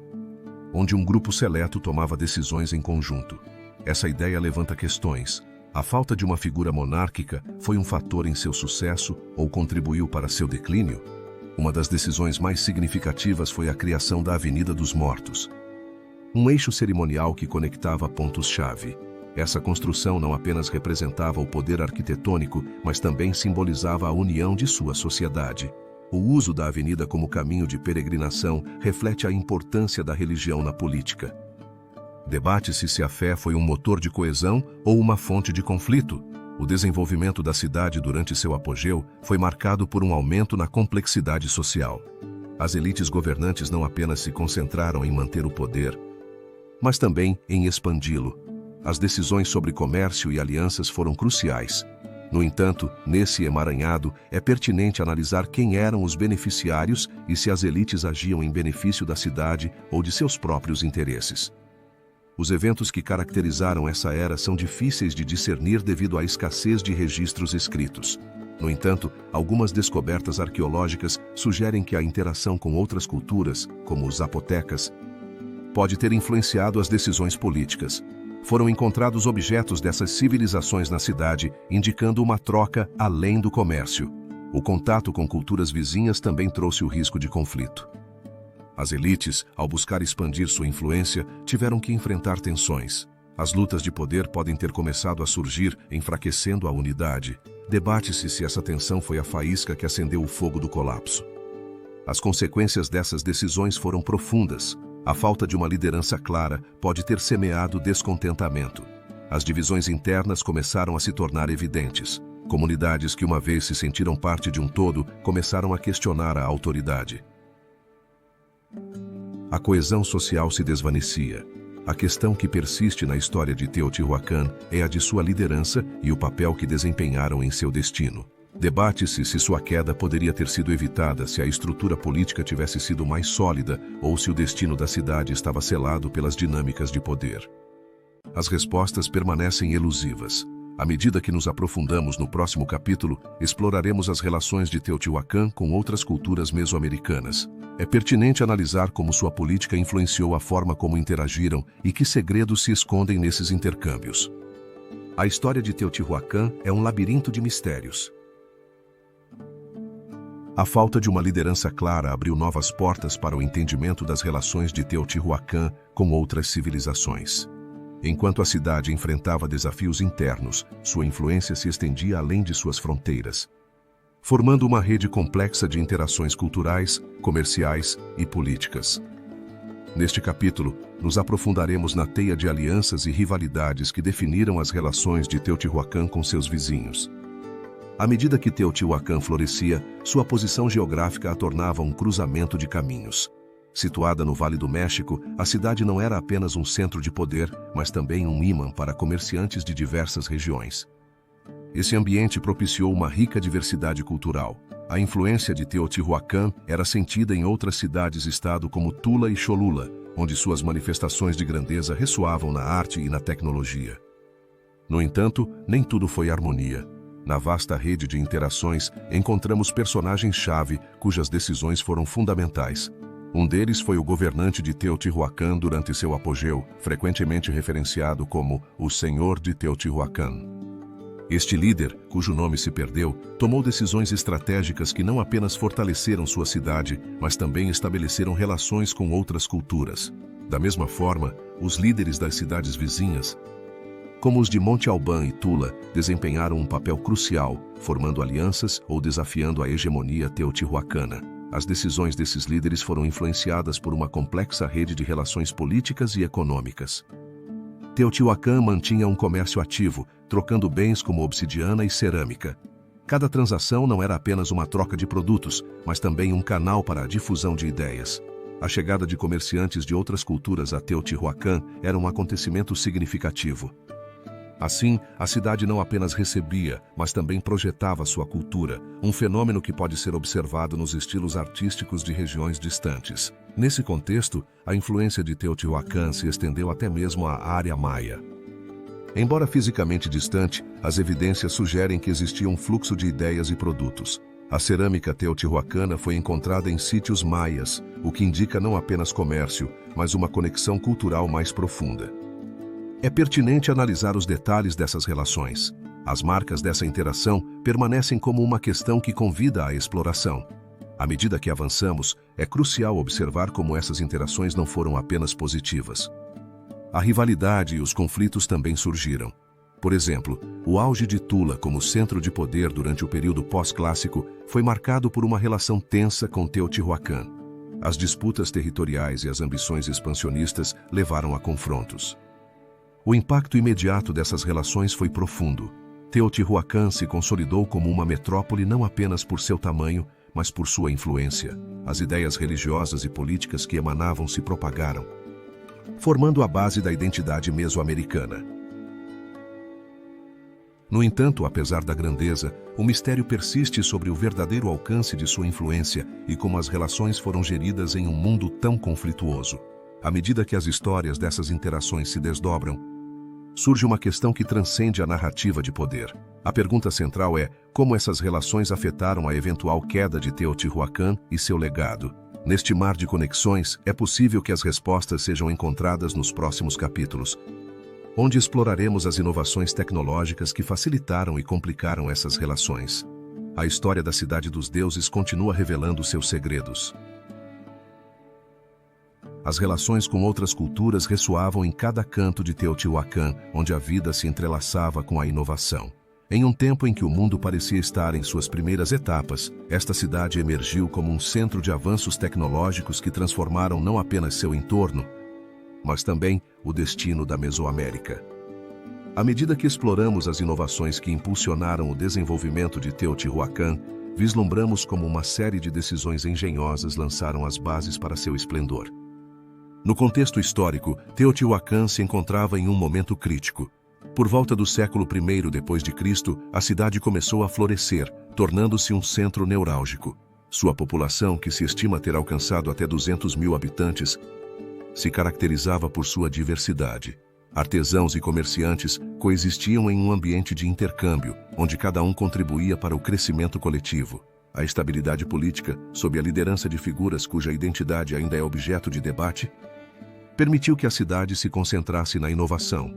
onde um grupo seleto tomava decisões em conjunto. Essa ideia levanta questões. A falta de uma figura monárquica foi um fator em seu sucesso ou contribuiu para seu declínio? Uma das decisões mais significativas foi a criação da Avenida dos Mortos, um eixo cerimonial que conectava pontos-chave. Essa construção não apenas representava o poder arquitetônico, mas também simbolizava a união de sua sociedade. O uso da avenida como caminho de peregrinação reflete a importância da religião na política. Debate-se se a fé foi um motor de coesão ou uma fonte de conflito. O desenvolvimento da cidade durante seu apogeu foi marcado por um aumento na complexidade social. As elites governantes não apenas se concentraram em manter o poder, mas também em expandi-lo. As decisões sobre comércio e alianças foram cruciais. No entanto, nesse emaranhado, é pertinente analisar quem eram os beneficiários e se as elites agiam em benefício da cidade ou de seus próprios interesses. Os eventos que caracterizaram essa era são difíceis de discernir devido à escassez de registros escritos. No entanto, algumas descobertas arqueológicas sugerem que a interação com outras culturas, como os zapotecas, pode ter influenciado as decisões políticas. Foram encontrados objetos dessas civilizações na cidade, indicando uma troca além do comércio. O contato com culturas vizinhas também trouxe o risco de conflito. As elites, ao buscar expandir sua influência, tiveram que enfrentar tensões. As lutas de poder podem ter começado a surgir, enfraquecendo a unidade. Debate-se se essa tensão foi a faísca que acendeu o fogo do colapso. As consequências dessas decisões foram profundas. A falta de uma liderança clara pode ter semeado descontentamento. As divisões internas começaram a se tornar evidentes. Comunidades que uma vez se sentiram parte de um todo começaram a questionar a autoridade. A coesão social se desvanecia. A questão que persiste na história de Teotihuacan é a de sua liderança e o papel que desempenharam em seu destino. Debate-se se sua queda poderia ter sido evitada se a estrutura política tivesse sido mais sólida ou se o destino da cidade estava selado pelas dinâmicas de poder. As respostas permanecem elusivas. À medida que nos aprofundamos no próximo capítulo, exploraremos as relações de Teotihuacan com outras culturas mesoamericanas. É pertinente analisar como sua política influenciou a forma como interagiram e que segredos se escondem nesses intercâmbios. A história de Teotihuacan é um labirinto de mistérios. A falta de uma liderança clara abriu novas portas para o entendimento das relações de Teotihuacan com outras civilizações. Enquanto a cidade enfrentava desafios internos, sua influência se estendia além de suas fronteiras, formando uma rede complexa de interações culturais, comerciais e políticas. Neste capítulo, nos aprofundaremos na teia de alianças e rivalidades que definiram as relações de Teotihuacan com seus vizinhos. À medida que Teotihuacan florescia, sua posição geográfica a tornava um cruzamento de caminhos. Situada no Vale do México, a cidade não era apenas um centro de poder, mas também um imã para comerciantes de diversas regiões. Esse ambiente propiciou uma rica diversidade cultural. A influência de Teotihuacan era sentida em outras cidades-estado como Tula e Cholula, onde suas manifestações de grandeza ressoavam na arte e na tecnologia. No entanto, nem tudo foi harmonia. Na vasta rede de interações, encontramos personagens-chave cujas decisões foram fundamentais. Um deles foi o governante de Teotihuacan durante seu apogeu, frequentemente referenciado como o Senhor de Teotihuacan. Este líder, cujo nome se perdeu, tomou decisões estratégicas que não apenas fortaleceram sua cidade, mas também estabeleceram relações com outras culturas. Da mesma forma, os líderes das cidades vizinhas, como os de Monte Alban e Tula, desempenharam um papel crucial, formando alianças ou desafiando a hegemonia teotihuacana. As decisões desses líderes foram influenciadas por uma complexa rede de relações políticas e econômicas. Teotihuacan mantinha um comércio ativo, trocando bens como obsidiana e cerâmica. Cada transação não era apenas uma troca de produtos, mas também um canal para a difusão de ideias. A chegada de comerciantes de outras culturas a Teotihuacan era um acontecimento significativo. Assim, a cidade não apenas recebia, mas também projetava sua cultura, um fenômeno que pode ser observado nos estilos artísticos de regiões distantes. Nesse contexto, a influência de Teotihuacan se estendeu até mesmo à área maia. Embora fisicamente distante, as evidências sugerem que existia um fluxo de ideias e produtos. A cerâmica teotihuacana foi encontrada em sítios maias, o que indica não apenas comércio, mas uma conexão cultural mais profunda. É pertinente analisar os detalhes dessas relações. As marcas dessa interação permanecem como uma questão que convida à exploração. À medida que avançamos, é crucial observar como essas interações não foram apenas positivas. A rivalidade e os conflitos também surgiram. Por exemplo, o auge de Tula como centro de poder durante o período pós-clássico foi marcado por uma relação tensa com Teotihuacan. As disputas territoriais e as ambições expansionistas levaram a confrontos. O impacto imediato dessas relações foi profundo. Teotihuacan se consolidou como uma metrópole não apenas por seu tamanho, mas por sua influência. As ideias religiosas e políticas que emanavam se propagaram, formando a base da identidade mesoamericana. No entanto, apesar da grandeza, o mistério persiste sobre o verdadeiro alcance de sua influência e como as relações foram geridas em um mundo tão conflituoso. À medida que as histórias dessas interações se desdobram, surge uma questão que transcende a narrativa de poder. A pergunta central é como essas relações afetaram a eventual queda de Teotihuacan e seu legado. Neste mar de conexões, é possível que as respostas sejam encontradas nos próximos capítulos, onde exploraremos as inovações tecnológicas que facilitaram e complicaram essas relações. A história da Cidade dos Deuses continua revelando seus segredos. As relações com outras culturas ressoavam em cada canto de Teotihuacan, onde a vida se entrelaçava com a inovação. Em um tempo em que o mundo parecia estar em suas primeiras etapas, esta cidade emergiu como um centro de avanços tecnológicos que transformaram não apenas seu entorno, mas também o destino da Mesoamérica. À medida que exploramos as inovações que impulsionaram o desenvolvimento de Teotihuacan, vislumbramos como uma série de decisões engenhosas lançaram as bases para seu esplendor. No contexto histórico, Teotihuacan se encontrava em um momento crítico. Por volta do século I d.C., a cidade começou a florescer, tornando-se um centro neurálgico. Sua população, que se estima ter alcançado até 200 mil habitantes, se caracterizava por sua diversidade. Artesãos e comerciantes coexistiam em um ambiente de intercâmbio, onde cada um contribuía para o crescimento coletivo. A estabilidade política, sob a liderança de figuras cuja identidade ainda é objeto de debate, permitiu que a cidade se concentrasse na inovação.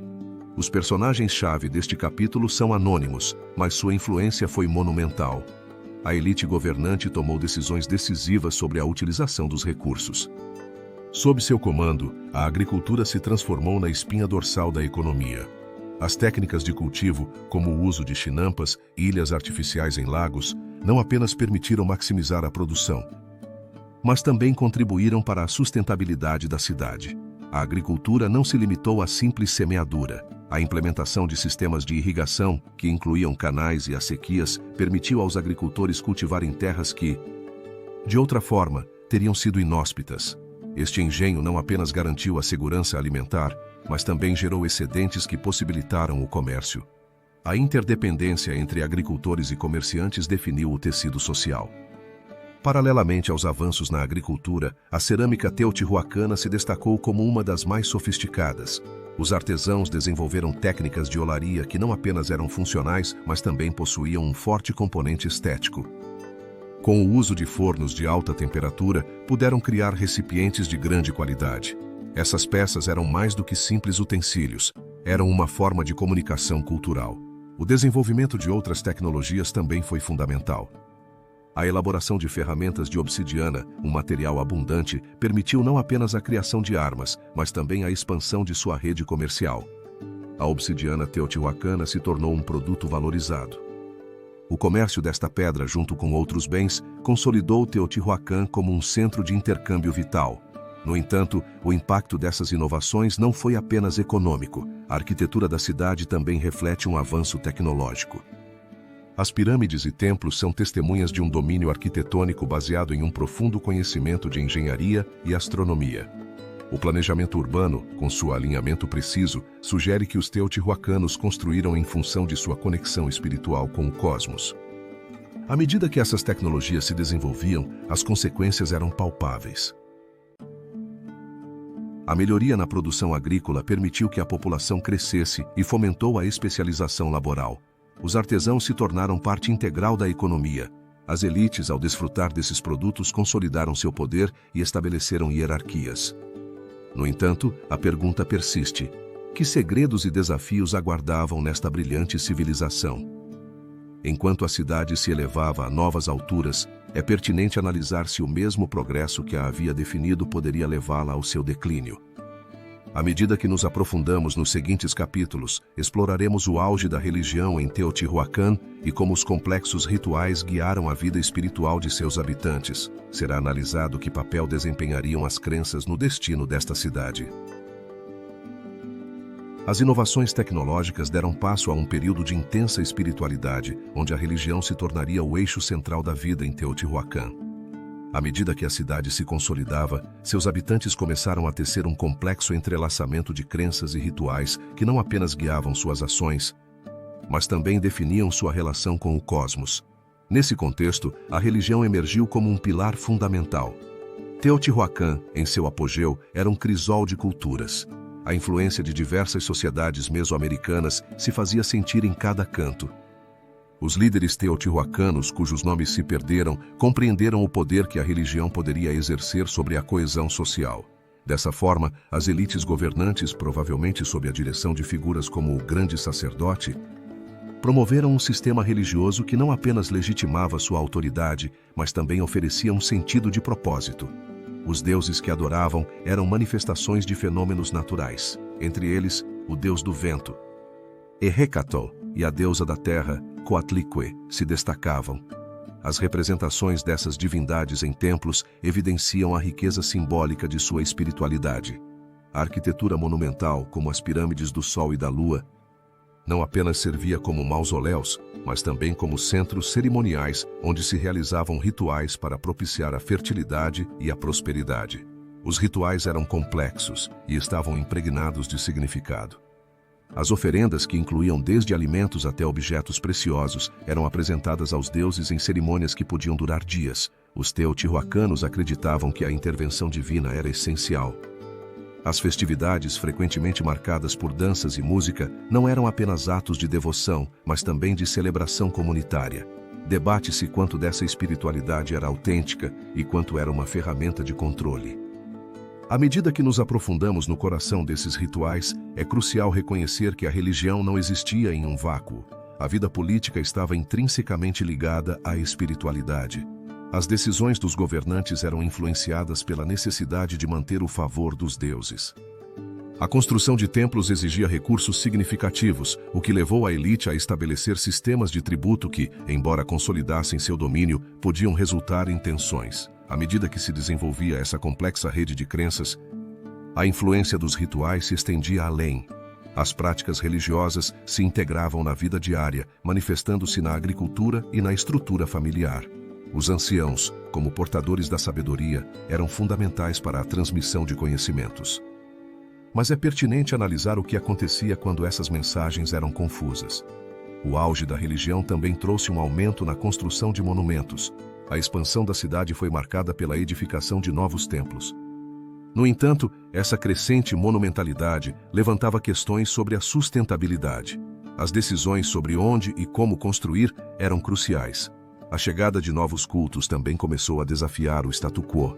Os personagens-chave deste capítulo são anônimos, mas sua influência foi monumental. A elite governante tomou decisões decisivas sobre a utilização dos recursos. Sob seu comando, a agricultura se transformou na espinha dorsal da economia. As técnicas de cultivo, como o uso de chinampas e ilhas artificiais em lagos, não apenas permitiram maximizar a produção, mas também contribuíram para a sustentabilidade da cidade. A agricultura não se limitou à simples semeadura. A implementação de sistemas de irrigação, que incluíam canais e acequias, permitiu aos agricultores cultivarem terras que, de outra forma, teriam sido inóspitas. Este engenho não apenas garantiu a segurança alimentar, mas também gerou excedentes que possibilitaram o comércio. A interdependência entre agricultores e comerciantes definiu o tecido social. Paralelamente aos avanços na agricultura, a cerâmica teotihuacana se destacou como uma das mais sofisticadas. Os artesãos desenvolveram técnicas de olaria que não apenas eram funcionais, mas também possuíam um forte componente estético. Com o uso de fornos de alta temperatura, puderam criar recipientes de grande qualidade. Essas peças eram mais do que simples utensílios, eram uma forma de comunicação cultural. O desenvolvimento de outras tecnologias também foi fundamental. A elaboração de ferramentas de obsidiana, um material abundante, permitiu não apenas a criação de armas, mas também a expansão de sua rede comercial. A obsidiana teotihuacana se tornou um produto valorizado. O comércio desta pedra, junto com outros bens, consolidou Teotihuacan como um centro de intercâmbio vital. No entanto, o impacto dessas inovações não foi apenas econômico. A arquitetura da cidade também reflete um avanço tecnológico. As pirâmides e templos são testemunhas de um domínio arquitetônico baseado em um profundo conhecimento de engenharia e astronomia. O planejamento urbano, com seu alinhamento preciso, sugere que os teotihuacanos construíram em função de sua conexão espiritual com o cosmos. À medida que essas tecnologias se desenvolviam, as consequências eram palpáveis. A melhoria na produção agrícola permitiu que a população crescesse e fomentou a especialização laboral. Os artesãos se tornaram parte integral da economia. As elites, ao desfrutar desses produtos, consolidaram seu poder e estabeleceram hierarquias. No entanto, a pergunta persiste: que segredos e desafios aguardavam nesta brilhante civilização? Enquanto a cidade se elevava a novas alturas, é pertinente analisar se o mesmo progresso que a havia definido poderia levá-la ao seu declínio. À medida que nos aprofundamos nos seguintes capítulos, exploraremos o auge da religião em Teotihuacan e como os complexos rituais guiaram a vida espiritual de seus habitantes. Será analisado que papel desempenhariam as crenças no destino desta cidade. As inovações tecnológicas deram passo a um período de intensa espiritualidade, onde a religião se tornaria o eixo central da vida em Teotihuacan. À medida que a cidade se consolidava, seus habitantes começaram a tecer um complexo entrelaçamento de crenças e rituais que não apenas guiavam suas ações, mas também definiam sua relação com o cosmos. Nesse contexto, a religião emergiu como um pilar fundamental. Teotihuacan, em seu apogeu, era um crisol de culturas. A influência de diversas sociedades mesoamericanas se fazia sentir em cada canto. Os líderes teotihuacanos, cujos nomes se perderam, compreenderam o poder que a religião poderia exercer sobre a coesão social. Dessa forma, as elites governantes, provavelmente sob a direção de figuras como o grande sacerdote, promoveram um sistema religioso que não apenas legitimava sua autoridade, mas também oferecia um sentido de propósito. Os deuses que adoravam eram manifestações de fenômenos naturais, entre eles o deus do vento, Ehecatl, e a deusa da terra, Coatlicue, se destacavam. As representações dessas divindades em templos evidenciam a riqueza simbólica de sua espiritualidade. A arquitetura monumental, como as pirâmides do Sol e da Lua, não apenas servia como mausoléus, mas também como centros cerimoniais onde se realizavam rituais para propiciar a fertilidade e a prosperidade. Os rituais eram complexos e estavam impregnados de significado. As oferendas, que incluíam desde alimentos até objetos preciosos, eram apresentadas aos deuses em cerimônias que podiam durar dias. Os teotihuacanos acreditavam que a intervenção divina era essencial. As festividades, frequentemente marcadas por danças e música, não eram apenas atos de devoção, mas também de celebração comunitária. Debate-se quanto dessa espiritualidade era autêntica e quanto era uma ferramenta de controle. À medida que nos aprofundamos no coração desses rituais, é crucial reconhecer que a religião não existia em um vácuo. A vida política estava intrinsecamente ligada à espiritualidade. As decisões dos governantes eram influenciadas pela necessidade de manter o favor dos deuses. A construção de templos exigia recursos significativos, o que levou a elite a estabelecer sistemas de tributo que, embora consolidassem seu domínio, podiam resultar em tensões. À medida que se desenvolvia essa complexa rede de crenças, a influência dos rituais se estendia além. As práticas religiosas se integravam na vida diária, manifestando-se na agricultura e na estrutura familiar. Os anciãos, como portadores da sabedoria, eram fundamentais para a transmissão de conhecimentos. Mas é pertinente analisar o que acontecia quando essas mensagens eram confusas. O auge da religião também trouxe um aumento na construção de monumentos. A expansão da cidade foi marcada pela edificação de novos templos. No entanto, essa crescente monumentalidade levantava questões sobre a sustentabilidade. As decisões sobre onde e como construir eram cruciais. A chegada de novos cultos também começou a desafiar o status quo,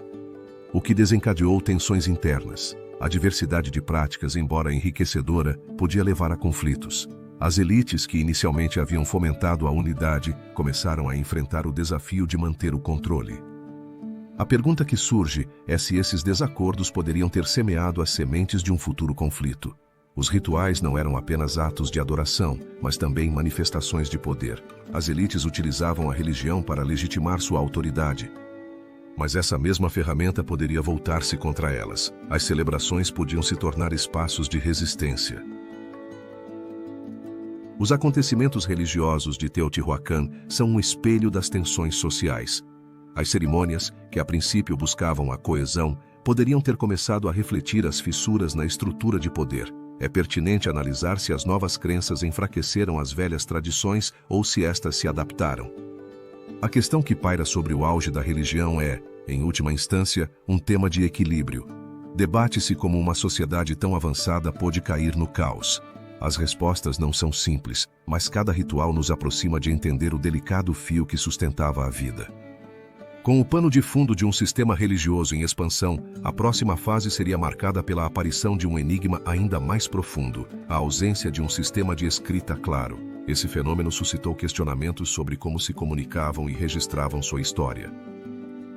o que desencadeou tensões internas. A diversidade de práticas, embora enriquecedora, podia levar a conflitos. As elites, que inicialmente haviam fomentado a unidade, começaram a enfrentar o desafio de manter o controle. A pergunta que surge é se esses desacordos poderiam ter semeado as sementes de um futuro conflito. Os rituais não eram apenas atos de adoração, mas também manifestações de poder. As elites utilizavam a religião para legitimar sua autoridade. Mas essa mesma ferramenta poderia voltar-se contra elas. As celebrações podiam se tornar espaços de resistência. Os acontecimentos religiosos de Teotihuacan são um espelho das tensões sociais. As cerimônias, que a princípio buscavam a coesão, poderiam ter começado a refletir as fissuras na estrutura de poder. É pertinente analisar se as novas crenças enfraqueceram as velhas tradições ou se estas se adaptaram. A questão que paira sobre o auge da religião é, em última instância, um tema de equilíbrio. Debate-se como uma sociedade tão avançada pôde cair no caos. As respostas não são simples, mas cada ritual nos aproxima de entender o delicado fio que sustentava a vida. Com o pano de fundo de um sistema religioso em expansão, a próxima fase seria marcada pela aparição de um enigma ainda mais profundo, a ausência de um sistema de escrita claro. Esse fenômeno suscitou questionamentos sobre como se comunicavam e registravam sua história.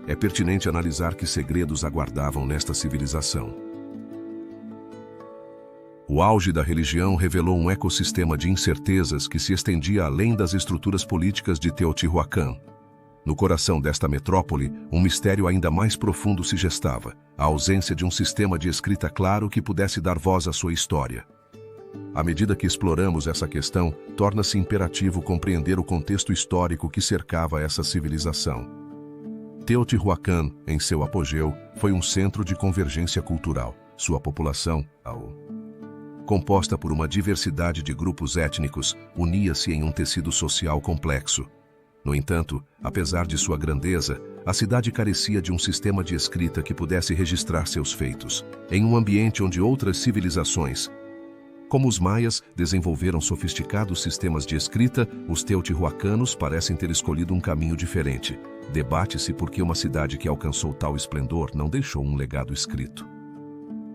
É pertinente analisar que segredos aguardavam nesta civilização. O auge da religião revelou um ecossistema de incertezas que se estendia além das estruturas políticas de Teotihuacan. No coração desta metrópole, um mistério ainda mais profundo se gestava, a ausência de um sistema de escrita claro que pudesse dar voz à sua história. À medida que exploramos essa questão, torna-se imperativo compreender o contexto histórico que cercava essa civilização. Teotihuacan, em seu apogeu, foi um centro de convergência cultural. Sua população, composta por uma diversidade de grupos étnicos, unia-se em um tecido social complexo. No entanto, apesar de sua grandeza, a cidade carecia de um sistema de escrita que pudesse registrar seus feitos. Em um ambiente onde outras civilizações, como os maias, desenvolveram sofisticados sistemas de escrita, os teotihuacanos parecem ter escolhido um caminho diferente. Debate-se por que uma cidade que alcançou tal esplendor não deixou um legado escrito.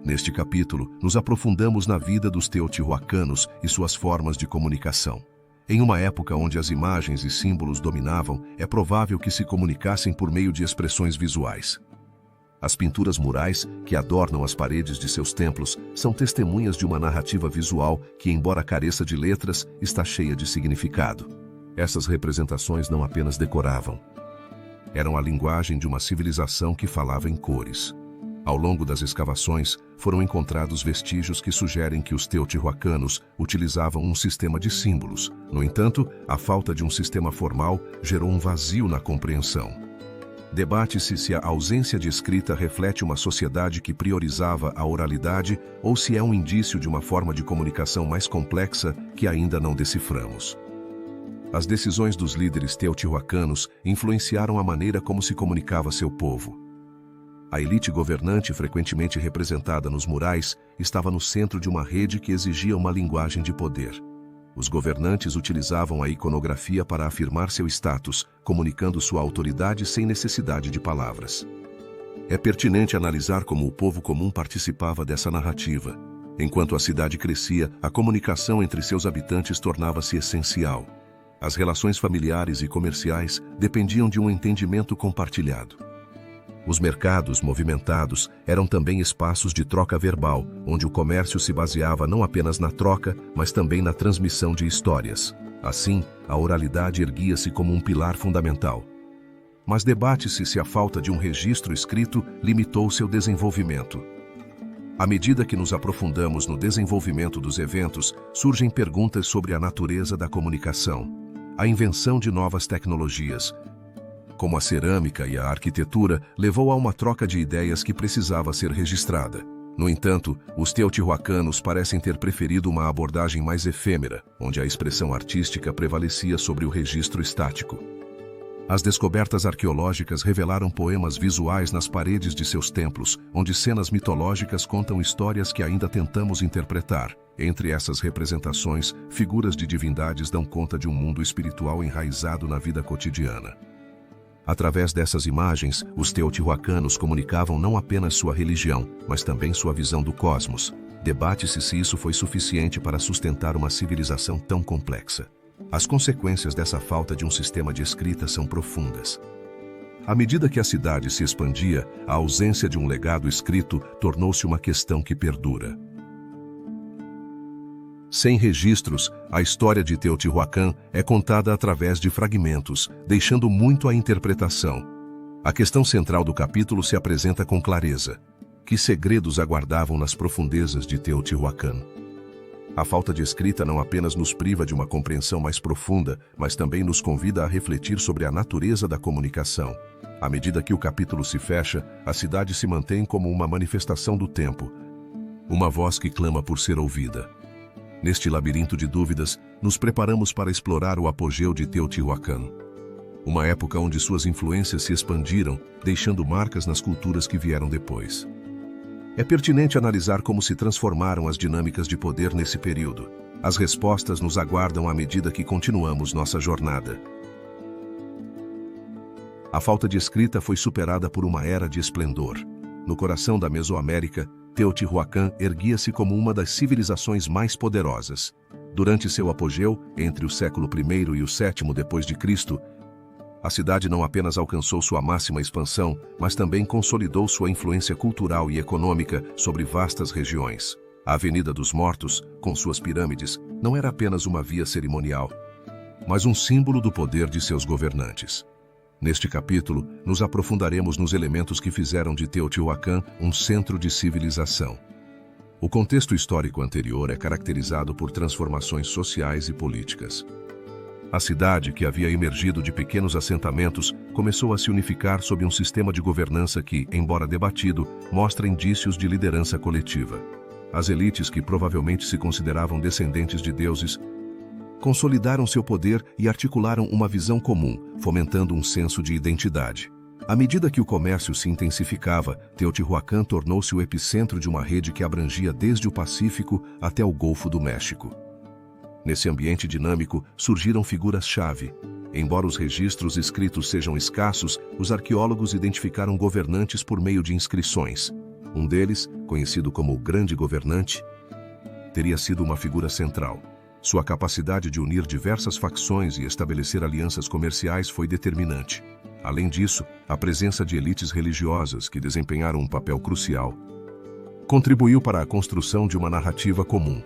Neste capítulo, nos aprofundamos na vida dos teotihuacanos e suas formas de comunicação. Em uma época onde as imagens e símbolos dominavam, é provável que se comunicassem por meio de expressões visuais. As pinturas murais, que adornam as paredes de seus templos, são testemunhas de uma narrativa visual que, embora careça de letras, está cheia de significado. Essas representações não apenas decoravam. Eram a linguagem de uma civilização que falava em cores. Ao longo das escavações, foram encontrados vestígios que sugerem que os teotihuacanos utilizavam um sistema de símbolos. No entanto, a falta de um sistema formal gerou um vazio na compreensão. Debate-se se a ausência de escrita reflete uma sociedade que priorizava a oralidade ou se é um indício de uma forma de comunicação mais complexa que ainda não deciframos. As decisões dos líderes teotihuacanos influenciaram a maneira como se comunicava seu povo. A elite governante, frequentemente representada nos murais, estava no centro de uma rede que exigia uma linguagem de poder. Os governantes utilizavam a iconografia para afirmar seu status, comunicando sua autoridade sem necessidade de palavras. É pertinente analisar como o povo comum participava dessa narrativa. Enquanto a cidade crescia, a comunicação entre seus habitantes tornava-se essencial. As relações familiares e comerciais dependiam de um entendimento compartilhado. Os mercados movimentados eram também espaços de troca verbal, onde o comércio se baseava não apenas na troca, mas também na transmissão de histórias. Assim, a oralidade erguia-se como um pilar fundamental. Mas debate-se se a falta de um registro escrito limitou seu desenvolvimento. À medida que nos aprofundamos no desenvolvimento dos eventos, surgem perguntas sobre a natureza da comunicação. A invenção de novas tecnologias, como a cerâmica e a arquitetura, levou a uma troca de ideias que precisava ser registrada. No entanto, os teotihuacanos parecem ter preferido uma abordagem mais efêmera, onde a expressão artística prevalecia sobre o registro estático. As descobertas arqueológicas revelaram poemas visuais nas paredes de seus templos, onde cenas mitológicas contam histórias que ainda tentamos interpretar. Entre essas representações, figuras de divindades dão conta de um mundo espiritual enraizado na vida cotidiana. Através dessas imagens, os teotihuacanos comunicavam não apenas sua religião, mas também sua visão do cosmos. Debate-se se isso foi suficiente para sustentar uma civilização tão complexa. As consequências dessa falta de um sistema de escrita são profundas. À medida que a cidade se expandia, a ausência de um legado escrito tornou-se uma questão que perdura. Sem registros, a história de Teotihuacan é contada através de fragmentos, deixando muito à interpretação. A questão central do capítulo se apresenta com clareza. Que segredos aguardavam nas profundezas de Teotihuacan? A falta de escrita não apenas nos priva de uma compreensão mais profunda, mas também nos convida a refletir sobre a natureza da comunicação. À medida que o capítulo se fecha, a cidade se mantém como uma manifestação do tempo, uma voz que clama por ser ouvida. Neste labirinto de dúvidas, nos preparamos para explorar o apogeu de Teotihuacan. Uma época onde suas influências se expandiram, deixando marcas nas culturas que vieram depois. É pertinente analisar como se transformaram as dinâmicas de poder nesse período. As respostas nos aguardam à medida que continuamos nossa jornada. A falta de escrita foi superada por uma era de esplendor. No coração da Mesoamérica, Teotihuacan erguia-se como uma das civilizações mais poderosas. Durante seu apogeu, entre o século I e o VII d.C., a cidade não apenas alcançou sua máxima expansão, mas também consolidou sua influência cultural e econômica sobre vastas regiões. A Avenida dos Mortos, com suas pirâmides, não era apenas uma via cerimonial, mas um símbolo do poder de seus governantes. Neste capítulo, nos aprofundaremos nos elementos que fizeram de Teotihuacan um centro de civilização. O contexto histórico anterior é caracterizado por transformações sociais e políticas. A cidade, que havia emergido de pequenos assentamentos, começou a se unificar sob um sistema de governança que, embora debatido, mostra indícios de liderança coletiva. As elites, que provavelmente se consideravam descendentes de deuses, consolidaram seu poder e articularam uma visão comum, fomentando um senso de identidade. À medida que o comércio se intensificava, Teotihuacan tornou-se o epicentro de uma rede que abrangia desde o Pacífico até o Golfo do México. Nesse ambiente dinâmico, surgiram figuras-chave. Embora os registros escritos sejam escassos, os arqueólogos identificaram governantes por meio de inscrições. Um deles, conhecido como o Grande Governante, teria sido uma figura central. Sua capacidade de unir diversas facções e estabelecer alianças comerciais foi determinante. Além disso, a presença de elites religiosas, que desempenharam um papel crucial, contribuiu para a construção de uma narrativa comum.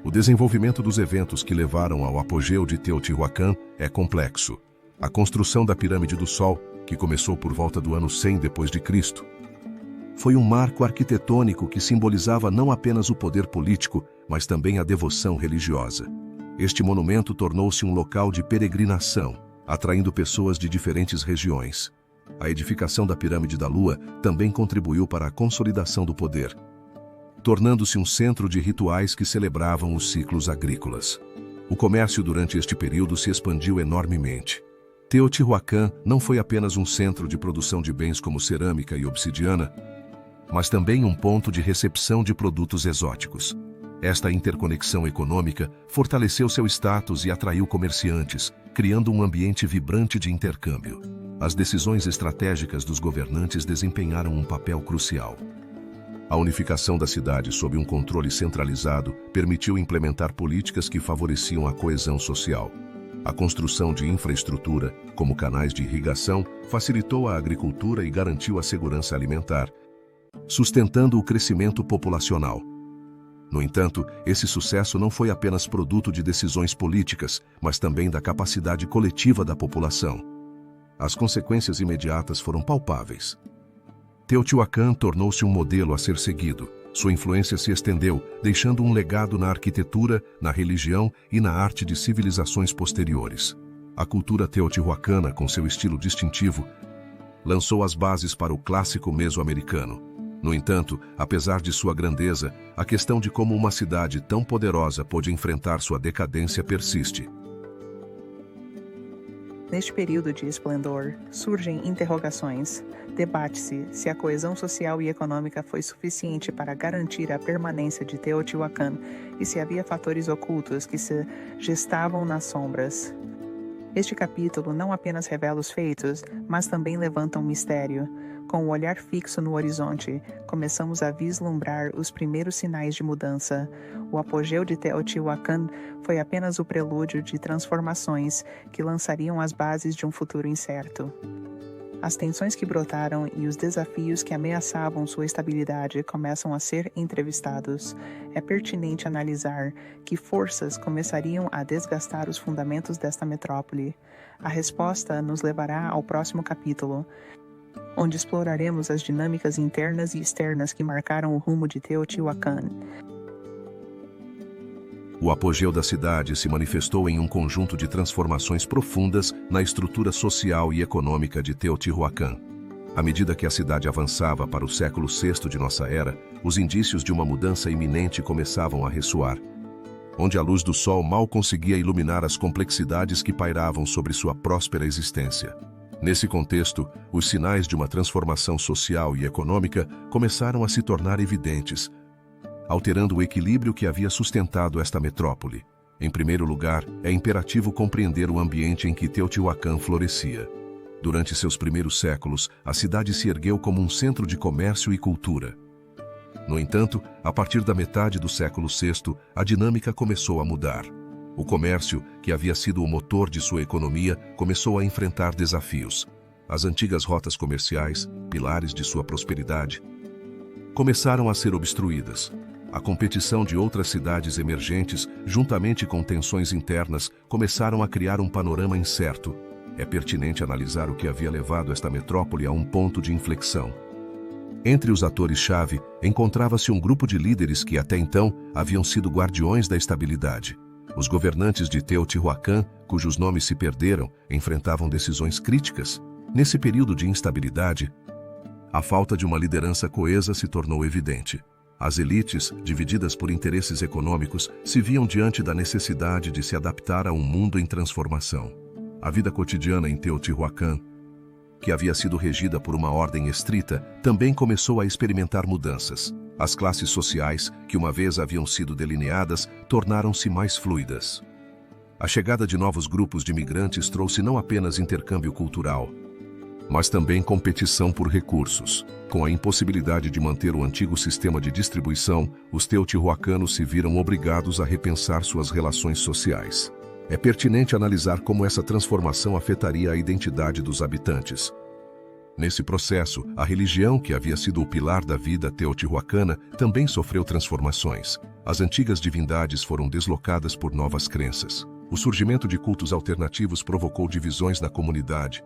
O desenvolvimento dos eventos que levaram ao apogeu de Teotihuacan é complexo. A construção da Pirâmide do Sol, que começou por volta do ano 100 d.C., foi um marco arquitetônico que simbolizava não apenas o poder político, mas também a devoção religiosa. Este monumento tornou-se um local de peregrinação, atraindo pessoas de diferentes regiões. A edificação da Pirâmide da Lua também contribuiu para a consolidação do poder, tornando-se um centro de rituais que celebravam os ciclos agrícolas. O comércio durante este período se expandiu enormemente. Teotihuacan não foi apenas um centro de produção de bens como cerâmica e obsidiana, mas também um ponto de recepção de produtos exóticos. Esta interconexão econômica fortaleceu seu status e atraiu comerciantes, criando um ambiente vibrante de intercâmbio. As decisões estratégicas dos governantes desempenharam um papel crucial. A unificação da cidade sob um controle centralizado permitiu implementar políticas que favoreciam a coesão social. A construção de infraestrutura, como canais de irrigação, facilitou a agricultura e garantiu a segurança alimentar, sustentando o crescimento populacional. No entanto, esse sucesso não foi apenas produto de decisões políticas, mas também da capacidade coletiva da população. As consequências imediatas foram palpáveis. Teotihuacan tornou-se um modelo a ser seguido. Sua influência se estendeu, deixando um legado na arquitetura, na religião e na arte de civilizações posteriores. A cultura teotihuacana, com seu estilo distintivo, lançou as bases para o clássico mesoamericano. No entanto, apesar de sua grandeza, a questão de como uma cidade tão poderosa pôde enfrentar sua decadência persiste. Neste período de esplendor, surgem interrogações. Debate-se se a coesão social e econômica foi suficiente para garantir a permanência de Teotihuacan e se havia fatores ocultos que se gestavam nas sombras. Este capítulo não apenas revela os feitos, mas também levanta um mistério. Com o olhar fixo no horizonte, começamos a vislumbrar os primeiros sinais de mudança. O apogeu de Teotihuacan foi apenas o prelúdio de transformações que lançariam as bases de um futuro incerto. As tensões que brotaram e os desafios que ameaçavam sua estabilidade começam a ser entrevistados. É pertinente analisar que forças começariam a desgastar os fundamentos desta metrópole. A resposta nos levará ao próximo capítulo, onde exploraremos as dinâmicas internas e externas que marcaram o rumo de Teotihuacan. O apogeu da cidade se manifestou em um conjunto de transformações profundas na estrutura social e econômica de Teotihuacan. À medida que a cidade avançava para o século VI de nossa era, os indícios de uma mudança iminente começavam a ressoar, onde a luz do sol mal conseguia iluminar as complexidades que pairavam sobre sua próspera existência. Nesse contexto, os sinais de uma transformação social e econômica começaram a se tornar evidentes, alterando o equilíbrio que havia sustentado esta metrópole. Em primeiro lugar, é imperativo compreender o ambiente em que Teotihuacan florescia. Durante seus primeiros séculos, a cidade se ergueu como um centro de comércio e cultura. No entanto, a partir da metade do século VI, a dinâmica começou a mudar. O comércio, que havia sido o motor de sua economia, começou a enfrentar desafios. As antigas rotas comerciais, pilares de sua prosperidade, começaram a ser obstruídas. A competição de outras cidades emergentes, juntamente com tensões internas, começaram a criar um panorama incerto. É pertinente analisar o que havia levado esta metrópole a um ponto de inflexão. Entre os atores-chave, encontrava-se um grupo de líderes que até então haviam sido guardiões da estabilidade. Os governantes de Teotihuacan, cujos nomes se perderam, enfrentavam decisões críticas. Nesse período de instabilidade, a falta de uma liderança coesa se tornou evidente. As elites, divididas por interesses econômicos, se viam diante da necessidade de se adaptar a um mundo em transformação. A vida cotidiana em Teotihuacan, que havia sido regida por uma ordem estrita, também começou a experimentar mudanças. As classes sociais, que uma vez haviam sido delineadas, tornaram-se mais fluidas. A chegada de novos grupos de migrantes trouxe não apenas intercâmbio cultural, mas também competição por recursos. Com a impossibilidade de manter o antigo sistema de distribuição, os teotihuacanos se viram obrigados a repensar suas relações sociais. É pertinente analisar como essa transformação afetaria a identidade dos habitantes. Nesse processo, a religião, que havia sido o pilar da vida teotihuacana, também sofreu transformações. As antigas divindades foram deslocadas por novas crenças. O surgimento de cultos alternativos provocou divisões na comunidade,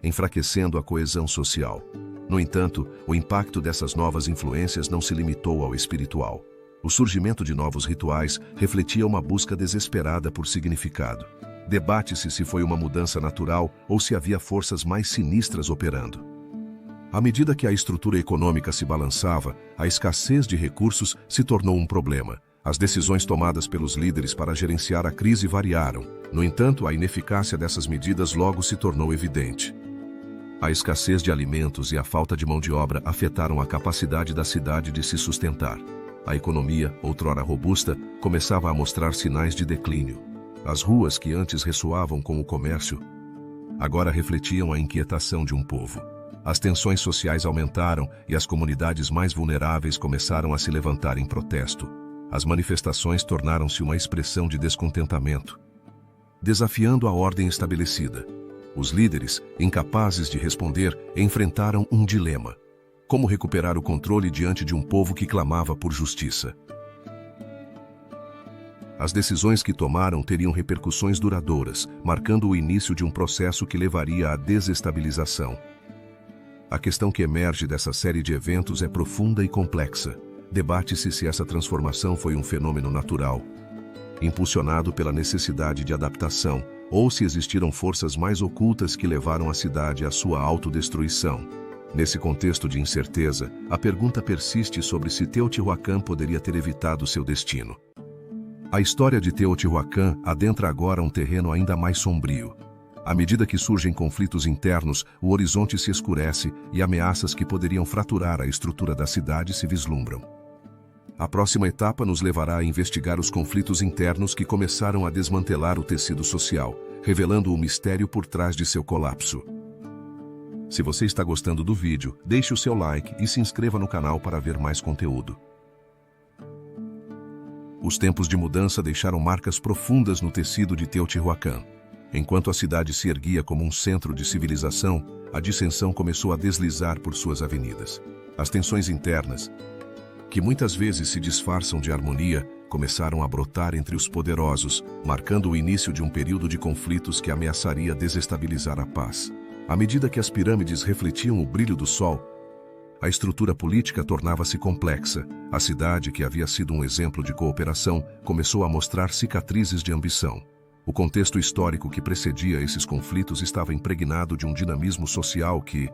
enfraquecendo a coesão social. No entanto, o impacto dessas novas influências não se limitou ao espiritual. O surgimento de novos rituais refletia uma busca desesperada por significado. Debate-se se foi uma mudança natural ou se havia forças mais sinistras operando. À medida que a estrutura econômica se balançava, a escassez de recursos se tornou um problema. As decisões tomadas pelos líderes para gerenciar a crise variaram. No entanto, a ineficácia dessas medidas logo se tornou evidente. A escassez de alimentos e a falta de mão de obra afetaram a capacidade da cidade de se sustentar. A economia, outrora robusta, começava a mostrar sinais de declínio. As ruas que antes ressoavam com o comércio, agora refletiam a inquietação de um povo. As tensões sociais aumentaram e as comunidades mais vulneráveis começaram a se levantar em protesto. As manifestações tornaram-se uma expressão de descontentamento, desafiando a ordem estabelecida. Os líderes, incapazes de responder, enfrentaram um dilema: como recuperar o controle diante de um povo que clamava por justiça? As decisões que tomaram teriam repercussões duradouras, marcando o início de um processo que levaria à desestabilização. A questão que emerge dessa série de eventos é profunda e complexa. Debate-se se essa transformação foi um fenômeno natural, impulsionado pela necessidade de adaptação, ou se existiram forças mais ocultas que levaram a cidade à sua autodestruição. Nesse contexto de incerteza, a pergunta persiste sobre se Teotihuacan poderia ter evitado seu destino. A história de Teotihuacan adentra agora um terreno ainda mais sombrio. À medida que surgem conflitos internos, o horizonte se escurece e ameaças que poderiam fraturar a estrutura da cidade se vislumbram. A próxima etapa nos levará a investigar os conflitos internos que começaram a desmantelar o tecido social, revelando o mistério por trás de seu colapso. Se você está gostando do vídeo, deixe o seu like e se inscreva no canal para ver mais conteúdo. Os tempos de mudança deixaram marcas profundas no tecido de Teotihuacan. Enquanto a cidade se erguia como um centro de civilização, a dissensão começou a deslizar por suas avenidas. As tensões internas, que muitas vezes se disfarçam de harmonia, começaram a brotar entre os poderosos, marcando o início de um período de conflitos que ameaçaria desestabilizar a paz. À medida que as pirâmides refletiam o brilho do sol, a estrutura política tornava-se complexa. A cidade, que havia sido um exemplo de cooperação, começou a mostrar cicatrizes de ambição. O contexto histórico que precedia esses conflitos estava impregnado de um dinamismo social que,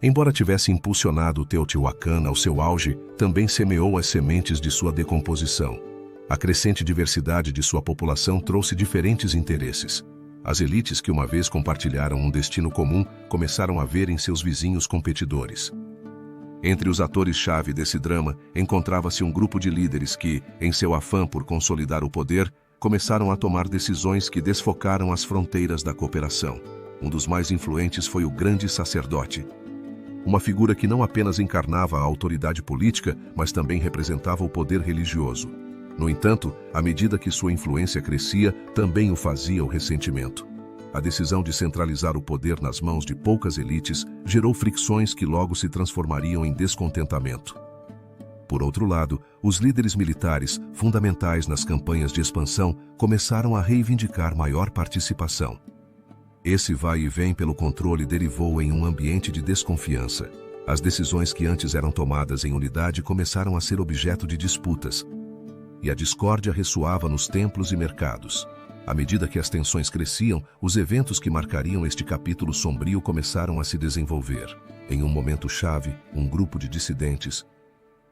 embora tivesse impulsionado o Teotihuacan ao seu auge, também semeou as sementes de sua decomposição. A crescente diversidade de sua população trouxe diferentes interesses. As elites que uma vez compartilharam um destino comum começaram a ver em seus vizinhos competidores. Entre os atores-chave desse drama, encontrava-se um grupo de líderes que, em seu afã por consolidar o poder, começaram a tomar decisões que desfocaram as fronteiras da cooperação. Um dos mais influentes foi o grande sacerdote, uma figura que não apenas encarnava a autoridade política, mas também representava o poder religioso. No entanto, à medida que sua influência crescia, também o fazia o ressentimento. A decisão de centralizar o poder nas mãos de poucas elites gerou fricções que logo se transformariam em descontentamento. Por outro lado, os líderes militares, fundamentais nas campanhas de expansão, começaram a reivindicar maior participação. Esse vai e vem pelo controle derivou em um ambiente de desconfiança. As decisões que antes eram tomadas em unidade começaram a ser objeto de disputas, e a discórdia ressoava nos templos e mercados. À medida que as tensões cresciam, os eventos que marcariam este capítulo sombrio começaram a se desenvolver. Em um momento-chave, um grupo de dissidentes,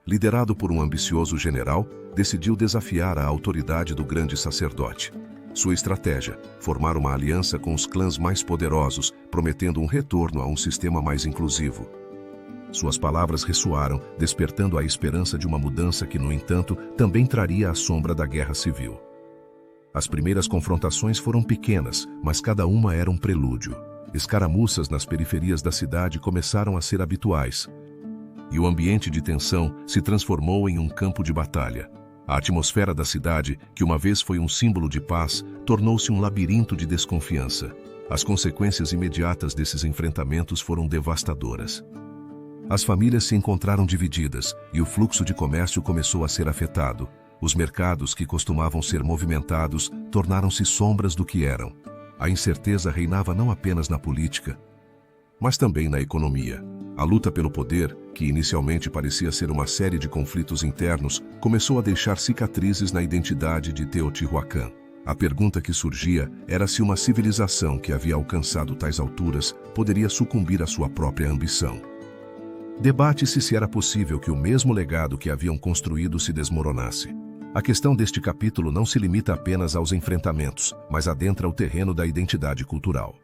liderado por um ambicioso general, decidiu desafiar a autoridade do grande sacerdote. Sua estratégia: formar uma aliança com os clãs mais poderosos, prometendo um retorno a um sistema mais inclusivo. Suas palavras ressoaram, despertando a esperança de uma mudança que, no entanto, também traria a sombra da guerra civil. As primeiras confrontações foram pequenas, mas cada uma era um prelúdio. Escaramuças nas periferias da cidade começaram a ser habituais, e o ambiente de tensão se transformou em um campo de batalha. A atmosfera da cidade, que uma vez foi um símbolo de paz, tornou-se um labirinto de desconfiança. As consequências imediatas desses enfrentamentos foram devastadoras. As famílias se encontraram divididas e o fluxo de comércio começou a ser afetado. Os mercados, que costumavam ser movimentados, tornaram-se sombras do que eram. A incerteza reinava não apenas na política, mas também na economia. A luta pelo poder, que inicialmente parecia ser uma série de conflitos internos, começou a deixar cicatrizes na identidade de Teotihuacan. A pergunta que surgia era se uma civilização que havia alcançado tais alturas poderia sucumbir à sua própria ambição. Debate-se se era possível que o mesmo legado que haviam construído se desmoronasse. A questão deste capítulo não se limita apenas aos enfrentamentos, mas adentra o terreno da identidade cultural.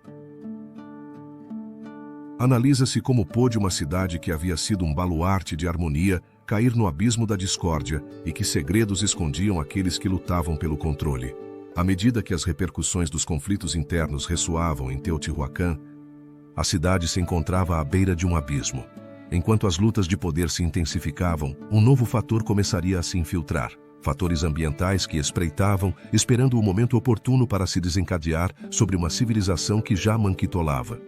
Analisa-se como pôde uma cidade que havia sido um baluarte de harmonia cair no abismo da discórdia e que segredos escondiam aqueles que lutavam pelo controle. À medida que as repercussões dos conflitos internos ressoavam em Teotihuacan, a cidade se encontrava à beira de um abismo. Enquanto as lutas de poder se intensificavam, um novo fator começaria a se infiltrar. Fatores ambientais que espreitavam, esperando o momento oportuno para se desencadear sobre uma civilização que já manquitolava.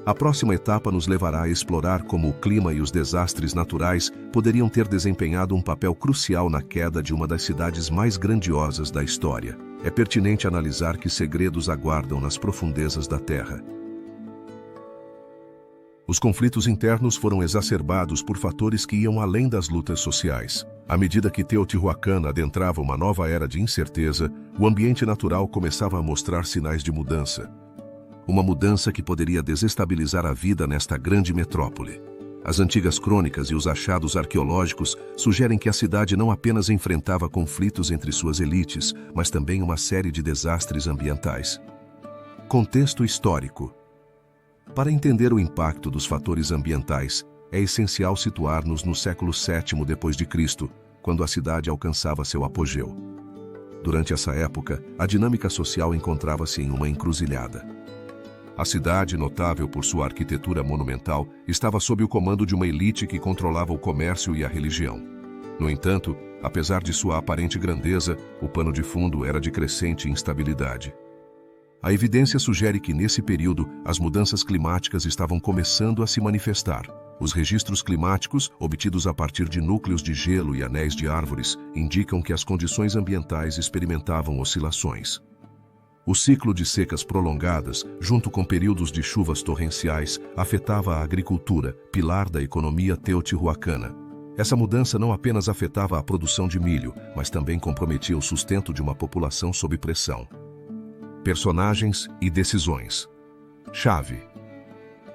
A próxima etapa nos levará a explorar como o clima e os desastres naturais poderiam ter desempenhado um papel crucial na queda de uma das cidades mais grandiosas da história. É pertinente analisar que segredos aguardam nas profundezas da Terra. Os conflitos internos foram exacerbados por fatores que iam além das lutas sociais. À medida que Teotihuacan adentrava uma nova era de incerteza, o ambiente natural começava a mostrar sinais de mudança. Uma mudança que poderia desestabilizar a vida nesta grande metrópole. As antigas crônicas e os achados arqueológicos sugerem que a cidade não apenas enfrentava conflitos entre suas elites, mas também uma série de desastres ambientais. Contexto histórico. Para entender o impacto dos fatores ambientais, é essencial situar-nos no século VII d.C., quando a cidade alcançava seu apogeu. Durante essa época, a dinâmica social encontrava-se em uma encruzilhada. A cidade, notável por sua arquitetura monumental, estava sob o comando de uma elite que controlava o comércio e a religião. No entanto, apesar de sua aparente grandeza, o pano de fundo era de crescente instabilidade. A evidência sugere que, nesse período, as mudanças climáticas estavam começando a se manifestar. Os registros climáticos, obtidos a partir de núcleos de gelo e anéis de árvores, indicam que as condições ambientais experimentavam oscilações. O ciclo de secas prolongadas, junto com períodos de chuvas torrenciais, afetava a agricultura, pilar da economia teotihuacana. Essa mudança não apenas afetava a produção de milho, mas também comprometia o sustento de uma população sob pressão. Personagens e decisões. Chave.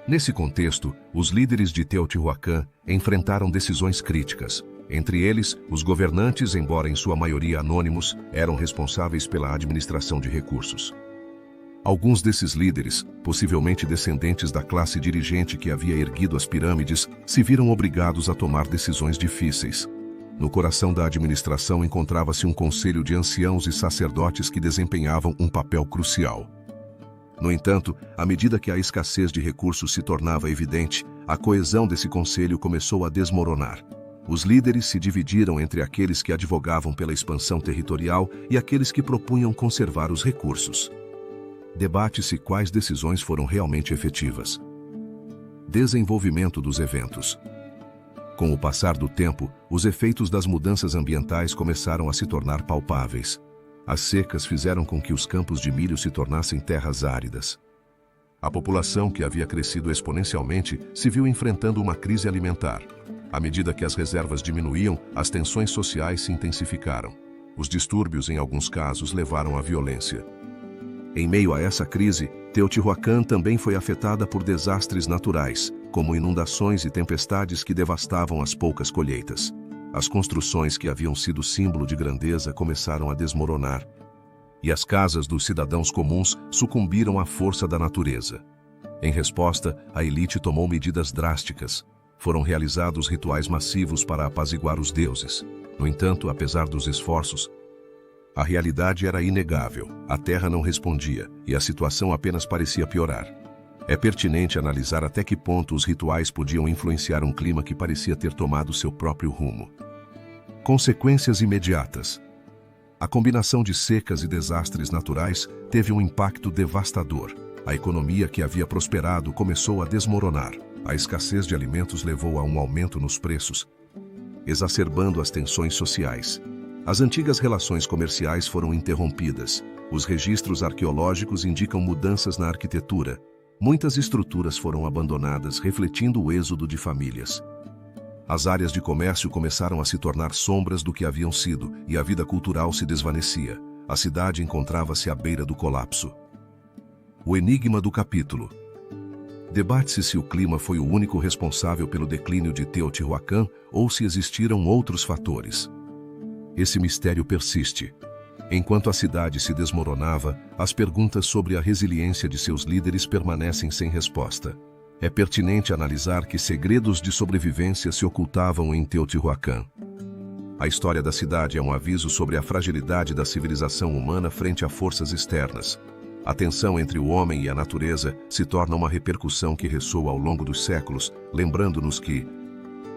Nesse contexto, os líderes de Teotihuacan enfrentaram decisões críticas. Entre eles, os governantes, embora em sua maioria anônimos, eram responsáveis pela administração de recursos. Alguns desses líderes, possivelmente descendentes da classe dirigente que havia erguido as pirâmides, se viram obrigados a tomar decisões difíceis. No coração da administração encontrava-se um conselho de anciãos e sacerdotes que desempenhavam um papel crucial. No entanto, à medida que a escassez de recursos se tornava evidente, a coesão desse conselho começou a desmoronar. Os líderes se dividiram entre aqueles que advogavam pela expansão territorial e aqueles que propunham conservar os recursos. Debate-se quais decisões foram realmente efetivas. Desenvolvimento dos eventos. Com o passar do tempo, os efeitos das mudanças ambientais começaram a se tornar palpáveis. As secas fizeram com que os campos de milho se tornassem terras áridas. A população, que havia crescido exponencialmente, se viu enfrentando uma crise alimentar. À medida que as reservas diminuíam, as tensões sociais se intensificaram. Os distúrbios, em alguns casos, levaram à violência. Em meio a essa crise, Teotihuacan também foi afetada por desastres naturais, como inundações e tempestades que devastavam as poucas colheitas. As construções que haviam sido símbolo de grandeza começaram a desmoronar, e as casas dos cidadãos comuns sucumbiram à força da natureza. Em resposta, a elite tomou medidas drásticas. Foram realizados rituais massivos para apaziguar os deuses. No entanto, apesar dos esforços, a realidade era inegável. A terra não respondia, e a situação apenas parecia piorar. É pertinente analisar até que ponto os rituais podiam influenciar um clima que parecia ter tomado seu próprio rumo. Consequências imediatas. A combinação de secas e desastres naturais teve um impacto devastador. A economia que havia prosperado começou a desmoronar. A escassez de alimentos levou a um aumento nos preços, exacerbando as tensões sociais. As antigas relações comerciais foram interrompidas. Os registros arqueológicos indicam mudanças na arquitetura. Muitas estruturas foram abandonadas, refletindo o êxodo de famílias. As áreas de comércio começaram a se tornar sombras do que haviam sido, e a vida cultural se desvanecia. A cidade encontrava-se à beira do colapso. O enigma do capítulo. Debate-se se o clima foi o único responsável pelo declínio de Teotihuacan ou se existiram outros fatores. Esse mistério persiste. Enquanto a cidade se desmoronava, as perguntas sobre a resiliência de seus líderes permanecem sem resposta. É pertinente analisar que segredos de sobrevivência se ocultavam em Teotihuacan. A história da cidade é um aviso sobre a fragilidade da civilização humana frente a forças externas. A tensão entre o homem e a natureza se torna uma repercussão que ressoa ao longo dos séculos, lembrando-nos que,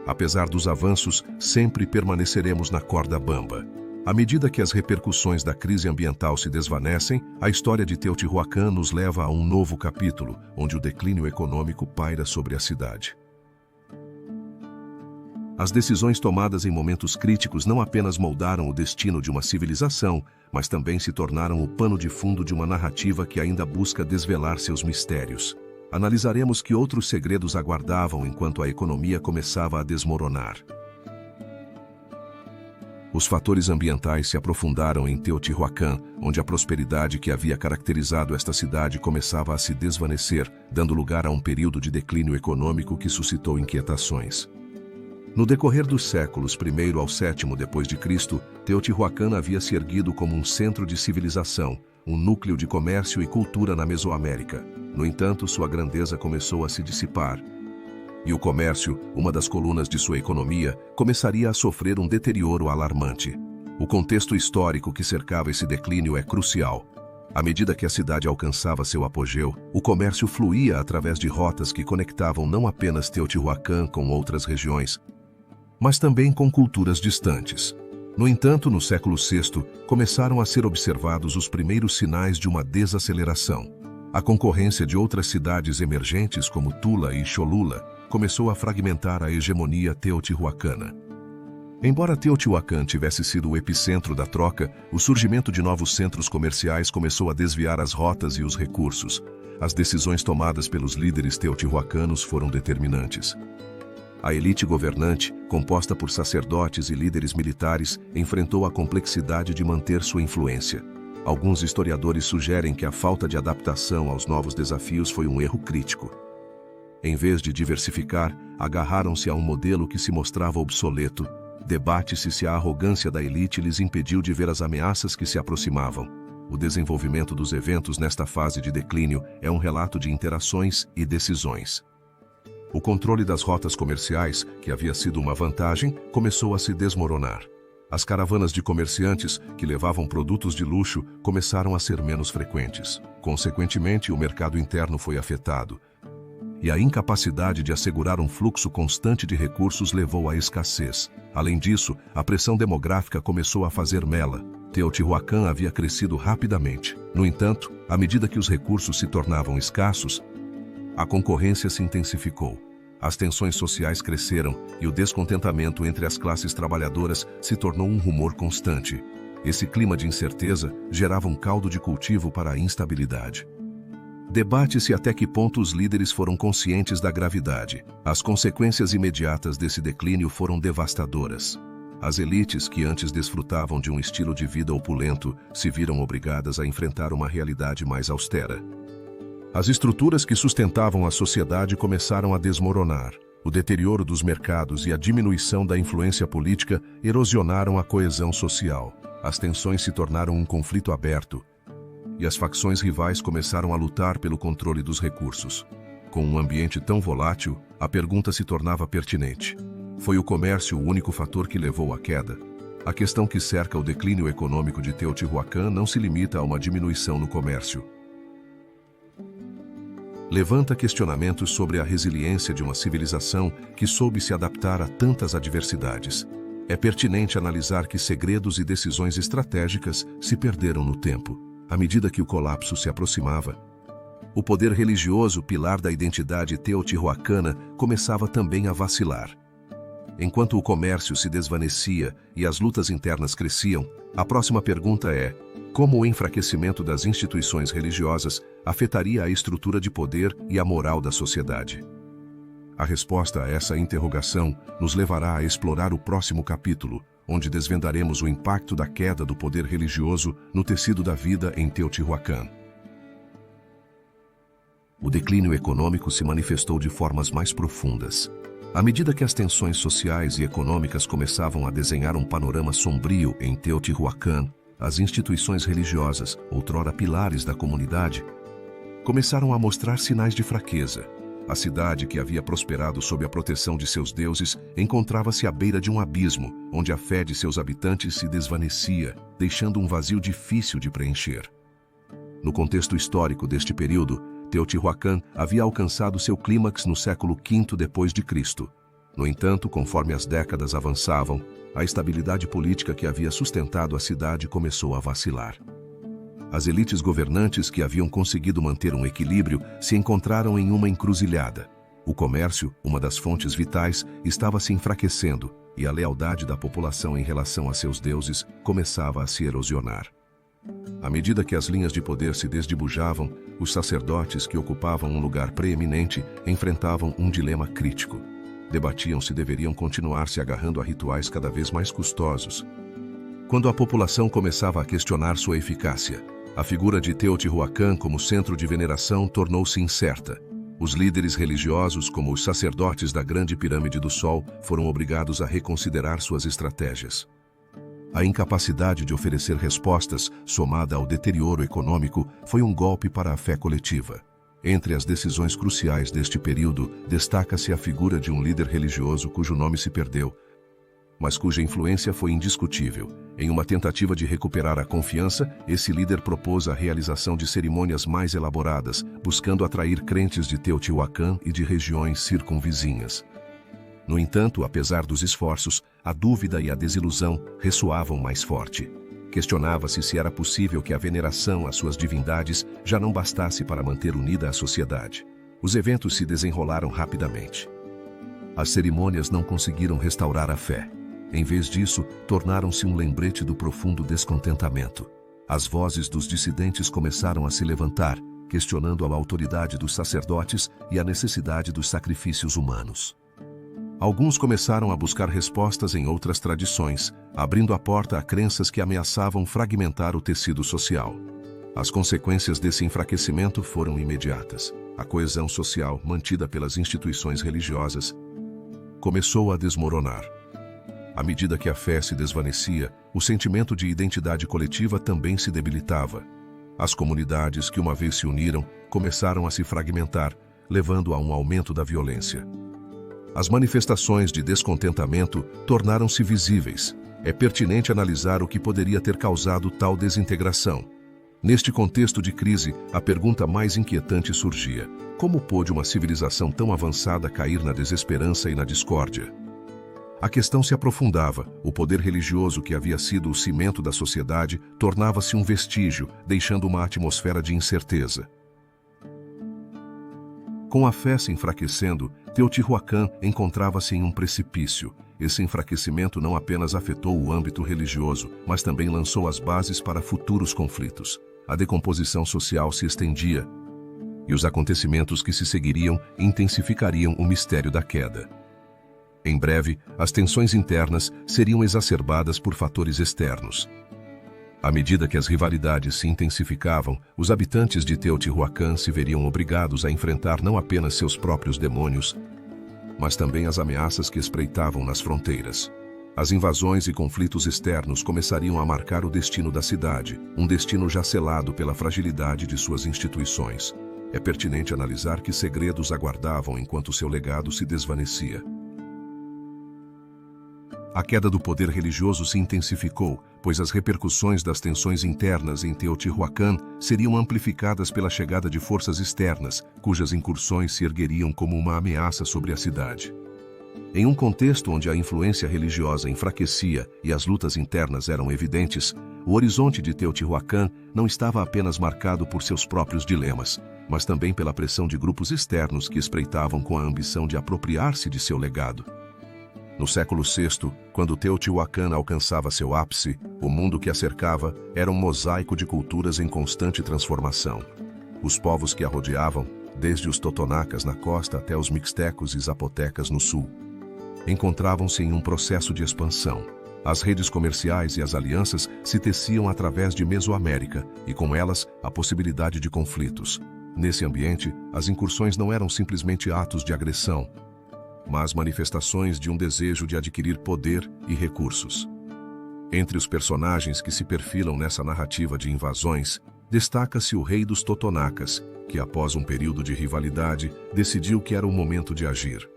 apesar dos avanços, sempre permaneceremos na corda bamba. À medida que as repercussões da crise ambiental se desvanecem, a história de Teotihuacan nos leva a um novo capítulo, onde o declínio econômico paira sobre a cidade. As decisões tomadas em momentos críticos não apenas moldaram o destino de uma civilização, mas também se tornaram o pano de fundo de uma narrativa que ainda busca desvelar seus mistérios. Analisaremos que outros segredos aguardavam enquanto a economia começava a desmoronar. Os fatores ambientais se aprofundaram em Teotihuacan, onde a prosperidade que havia caracterizado esta cidade começava a se desvanecer, dando lugar a um período de declínio econômico que suscitou inquietações. No decorrer dos séculos I ao VII d.C., Teotihuacan havia se erguido como um centro de civilização, um núcleo de comércio e cultura na Mesoamérica. No entanto, sua grandeza começou a se dissipar. E o comércio, uma das colunas de sua economia, começaria a sofrer um deterioro alarmante. O contexto histórico que cercava esse declínio é crucial. À medida que a cidade alcançava seu apogeu, o comércio fluía através de rotas que conectavam não apenas Teotihuacan com outras regiões, mas também com culturas distantes. No entanto, no século VI, começaram a ser observados os primeiros sinais de uma desaceleração. A concorrência de outras cidades emergentes como Tula e Cholula começou a fragmentar a hegemonia teotihuacana. Embora Teotihuacan tivesse sido o epicentro da troca, o surgimento de novos centros comerciais começou a desviar as rotas e os recursos. As decisões tomadas pelos líderes teotihuacanos foram determinantes. A elite governante, composta por sacerdotes e líderes militares, enfrentou a complexidade de manter sua influência. Alguns historiadores sugerem que a falta de adaptação aos novos desafios foi um erro crítico. Em vez de diversificar, agarraram-se a um modelo que se mostrava obsoleto. Debate-se se a arrogância da elite lhes impediu de ver as ameaças que se aproximavam. O desenvolvimento dos eventos nesta fase de declínio é um relato de interações e decisões. O controle das rotas comerciais, que havia sido uma vantagem, começou a se desmoronar. As caravanas de comerciantes, que levavam produtos de luxo, começaram a ser menos frequentes. Consequentemente, o mercado interno foi afetado. E a incapacidade de assegurar um fluxo constante de recursos levou à escassez. Além disso, a pressão demográfica começou a fazer mela. Teotihuacan havia crescido rapidamente. No entanto, à medida que os recursos se tornavam escassos, a concorrência se intensificou. As tensões sociais cresceram e o descontentamento entre as classes trabalhadoras se tornou um rumor constante. Esse clima de incerteza gerava um caldo de cultivo para a instabilidade. Debate-se até que ponto os líderes foram conscientes da gravidade. As consequências imediatas desse declínio foram devastadoras. As elites, que antes desfrutavam de um estilo de vida opulento, se viram obrigadas a enfrentar uma realidade mais austera. As estruturas que sustentavam a sociedade começaram a desmoronar. O deterioro dos mercados e a diminuição da influência política erosionaram a coesão social. As tensões se tornaram um conflito aberto, e as facções rivais começaram a lutar pelo controle dos recursos. Com um ambiente tão volátil, a pergunta se tornava pertinente. Foi o comércio o único fator que levou à queda? A questão que cerca o declínio econômico de Teotihuacan não se limita a uma diminuição no comércio. Levanta questionamentos sobre a resiliência de uma civilização que soube se adaptar a tantas adversidades. É pertinente analisar que segredos e decisões estratégicas se perderam no tempo. À medida que o colapso se aproximava, o poder religioso, pilar da identidade teotihuacana, começava também a vacilar. Enquanto o comércio se desvanecia e as lutas internas cresciam, a próxima pergunta é: como o enfraquecimento das instituições religiosas afetaria a estrutura de poder e a moral da sociedade? A resposta a essa interrogação nos levará a explorar o próximo capítulo, onde desvendaremos o impacto da queda do poder religioso no tecido da vida em Teotihuacan. O declínio econômico se manifestou de formas mais profundas. À medida que as tensões sociais e econômicas começavam a desenhar um panorama sombrio em Teotihuacan, as instituições religiosas, outrora pilares da comunidade, começaram a mostrar sinais de fraqueza. A cidade, que havia prosperado sob a proteção de seus deuses, encontrava-se à beira de um abismo, onde a fé de seus habitantes se desvanecia, deixando um vazio difícil de preencher. No contexto histórico deste período, Teotihuacan havia alcançado seu clímax no século V d.C. No entanto, conforme as décadas avançavam, a estabilidade política que havia sustentado a cidade começou a vacilar. As elites governantes, que haviam conseguido manter um equilíbrio, se encontraram em uma encruzilhada. O comércio, uma das fontes vitais, estava se enfraquecendo, e a lealdade da população em relação a seus deuses começava a se erosionar. À medida que as linhas de poder se desdibujavam, os sacerdotes, que ocupavam um lugar preeminente, enfrentavam um dilema crítico. Debatiam se deveriam continuar se agarrando a rituais cada vez mais custosos. Quando a população começava a questionar sua eficácia, a figura de Teotihuacan como centro de veneração tornou-se incerta. Os líderes religiosos, como os sacerdotes da Grande Pirâmide do Sol, foram obrigados a reconsiderar suas estratégias. A incapacidade de oferecer respostas, somada ao deterioro econômico, foi um golpe para a fé coletiva. Entre as decisões cruciais deste período, destaca-se a figura de um líder religioso cujo nome se perdeu, mas cuja influência foi indiscutível. Em uma tentativa de recuperar a confiança, esse líder propôs a realização de cerimônias mais elaboradas, buscando atrair crentes de Teotihuacan e de regiões circunvizinhas. No entanto, apesar dos esforços, a dúvida e a desilusão ressoavam mais forte. Questionava-se se era possível que a veneração às suas divindades já não bastasse para manter unida a sociedade. Os eventos se desenrolaram rapidamente. As cerimônias não conseguiram restaurar a fé. Em vez disso, tornaram-se um lembrete do profundo descontentamento. As vozes dos dissidentes começaram a se levantar, questionando a autoridade dos sacerdotes e a necessidade dos sacrifícios humanos. Alguns começaram a buscar respostas em outras tradições, abrindo a porta a crenças que ameaçavam fragmentar o tecido social. As consequências desse enfraquecimento foram imediatas. A coesão social, mantida pelas instituições religiosas, começou a desmoronar. À medida que a fé se desvanecia, o sentimento de identidade coletiva também se debilitava. As comunidades que uma vez se uniram começaram a se fragmentar, levando a um aumento da violência. As manifestações de descontentamento tornaram-se visíveis. É pertinente analisar o que poderia ter causado tal desintegração. Neste contexto de crise, a pergunta mais inquietante surgia: como pôde uma civilização tão avançada cair na desesperança e na discórdia? A questão se aprofundava. O poder religioso, que havia sido o cimento da sociedade, tornava-se um vestígio, deixando uma atmosfera de incerteza. Com a fé se enfraquecendo, Teotihuacan encontrava-se em um precipício. Esse enfraquecimento não apenas afetou o âmbito religioso, mas também lançou as bases para futuros conflitos. A decomposição social se estendia. e os acontecimentos que se seguiriam intensificariam o mistério da queda. Em breve, as tensões internas seriam exacerbadas por fatores externos. À medida que as rivalidades se intensificavam, os habitantes de Teotihuacan se veriam obrigados a enfrentar não apenas seus próprios demônios, mas também as ameaças que espreitavam nas fronteiras. As invasões e conflitos externos começariam a marcar o destino da cidade, um destino já selado pela fragilidade de suas instituições. É pertinente analisar que segredos aguardavam enquanto seu legado se desvanecia. A queda do poder religioso se intensificou, pois as repercussões das tensões internas em Teotihuacan seriam amplificadas pela chegada de forças externas, cujas incursões se ergueriam como uma ameaça sobre a cidade. Em um contexto onde a influência religiosa enfraquecia e as lutas internas eram evidentes, o horizonte de Teotihuacan não estava apenas marcado por seus próprios dilemas, mas também pela pressão de grupos externos que espreitavam com a ambição de apropriar-se de seu legado. No século VI, quando Teotihuacan alcançava seu ápice, o mundo que a cercava era um mosaico de culturas em constante transformação. Os povos que a rodeavam, desde os totonacas na costa até os mixtecos e zapotecas no sul, encontravam-se em um processo de expansão. As redes comerciais e as alianças se teciam através de Mesoamérica e, com elas, a possibilidade de conflitos. Nesse ambiente, as incursões não eram simplesmente atos de agressão, mas manifestações de um desejo de adquirir poder e recursos. Entre os personagens que se perfilam nessa narrativa de invasões, destaca-se o rei dos totonacas, que após um período de rivalidade, decidiu que era o momento de agir.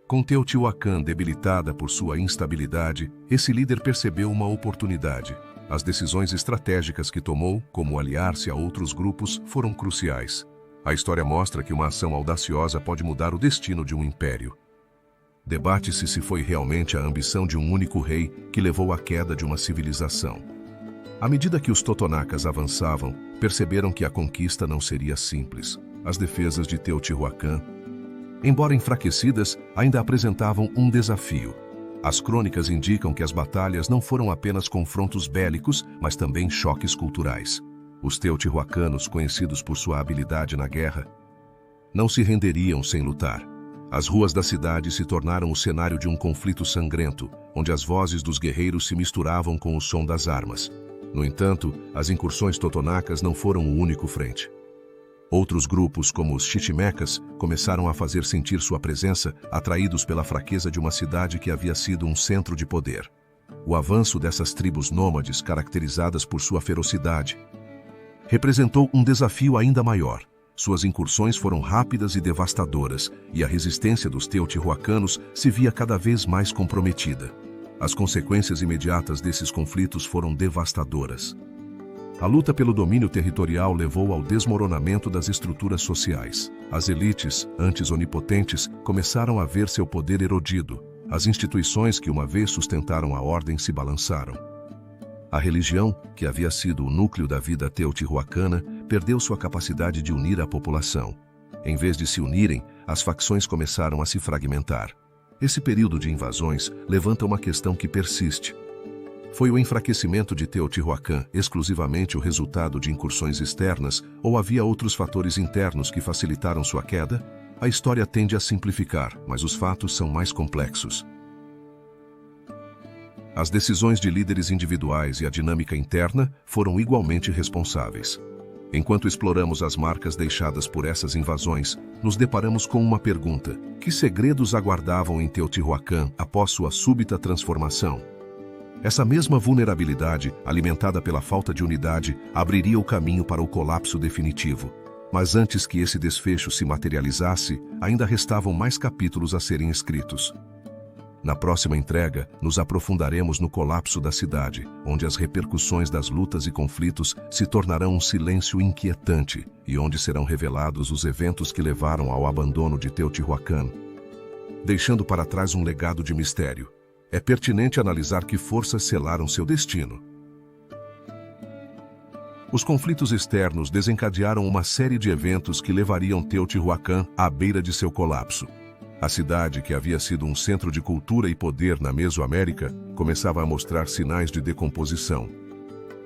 Com Teotihuacan debilitada por sua instabilidade, esse líder percebeu uma oportunidade. As decisões estratégicas que tomou, como aliar-se a outros grupos, foram cruciais. A história mostra que uma ação audaciosa pode mudar o destino de um império. Debate-se se foi realmente a ambição de um único rei que levou à queda de uma civilização. À medida que os totonacas avançavam, perceberam que a conquista não seria simples. As defesas de Teotihuacan, embora enfraquecidas, ainda apresentavam um desafio. As crônicas indicam que as batalhas não foram apenas confrontos bélicos, mas também choques culturais. Os teotihuacanos, conhecidos por sua habilidade na guerra, não se renderiam sem lutar. As ruas da cidade se tornaram o cenário de um conflito sangrento, onde as vozes dos guerreiros se misturavam com o som das armas. No entanto, as incursões totonacas não foram o único frente. Outros grupos, como os chichimecas, começaram a fazer sentir sua presença, atraídos pela fraqueza de uma cidade que havia sido um centro de poder. O avanço dessas tribos nômades, caracterizadas por sua ferocidade, representou um desafio ainda maior. Suas incursões foram rápidas e devastadoras, e a resistência dos teotihuacanos se via cada vez mais comprometida. As consequências imediatas desses conflitos foram devastadoras. A luta pelo domínio territorial levou ao desmoronamento das estruturas sociais. As elites, antes onipotentes, começaram a ver seu poder erodido. As instituições que uma vez sustentaram a ordem se balançaram. A religião, que havia sido o núcleo da vida teotihuacana, perdeu sua capacidade de unir a população. Em vez de se unirem, as facções começaram a se fragmentar. Esse período de invasões levanta uma questão que persiste. Foi o enfraquecimento de Teotihuacan exclusivamente o resultado de incursões externas ou havia outros fatores internos que facilitaram sua queda? A história tende a simplificar, mas os fatos são mais complexos. As decisões de líderes individuais e a dinâmica interna foram igualmente responsáveis. Enquanto exploramos as marcas deixadas por essas invasões, nos deparamos com uma pergunta: que segredos aguardavam em Teotihuacan após sua súbita transformação? Essa mesma vulnerabilidade, alimentada pela falta de unidade, abriria o caminho para o colapso definitivo. Mas antes que esse desfecho se materializasse, ainda restavam mais capítulos a serem escritos. Na próxima entrega, nos aprofundaremos no colapso da cidade, onde as repercussões das lutas e conflitos se tornarão um silêncio inquietante e onde serão revelados os eventos que levaram ao abandono de Teotihuacan, deixando para trás um legado de mistério. É pertinente analisar que forças selaram seu destino. Os conflitos externos desencadearam uma série de eventos que levariam Teotihuacan à beira de seu colapso. A cidade, que havia sido um centro de cultura e poder na Mesoamérica, começava a mostrar sinais de decomposição,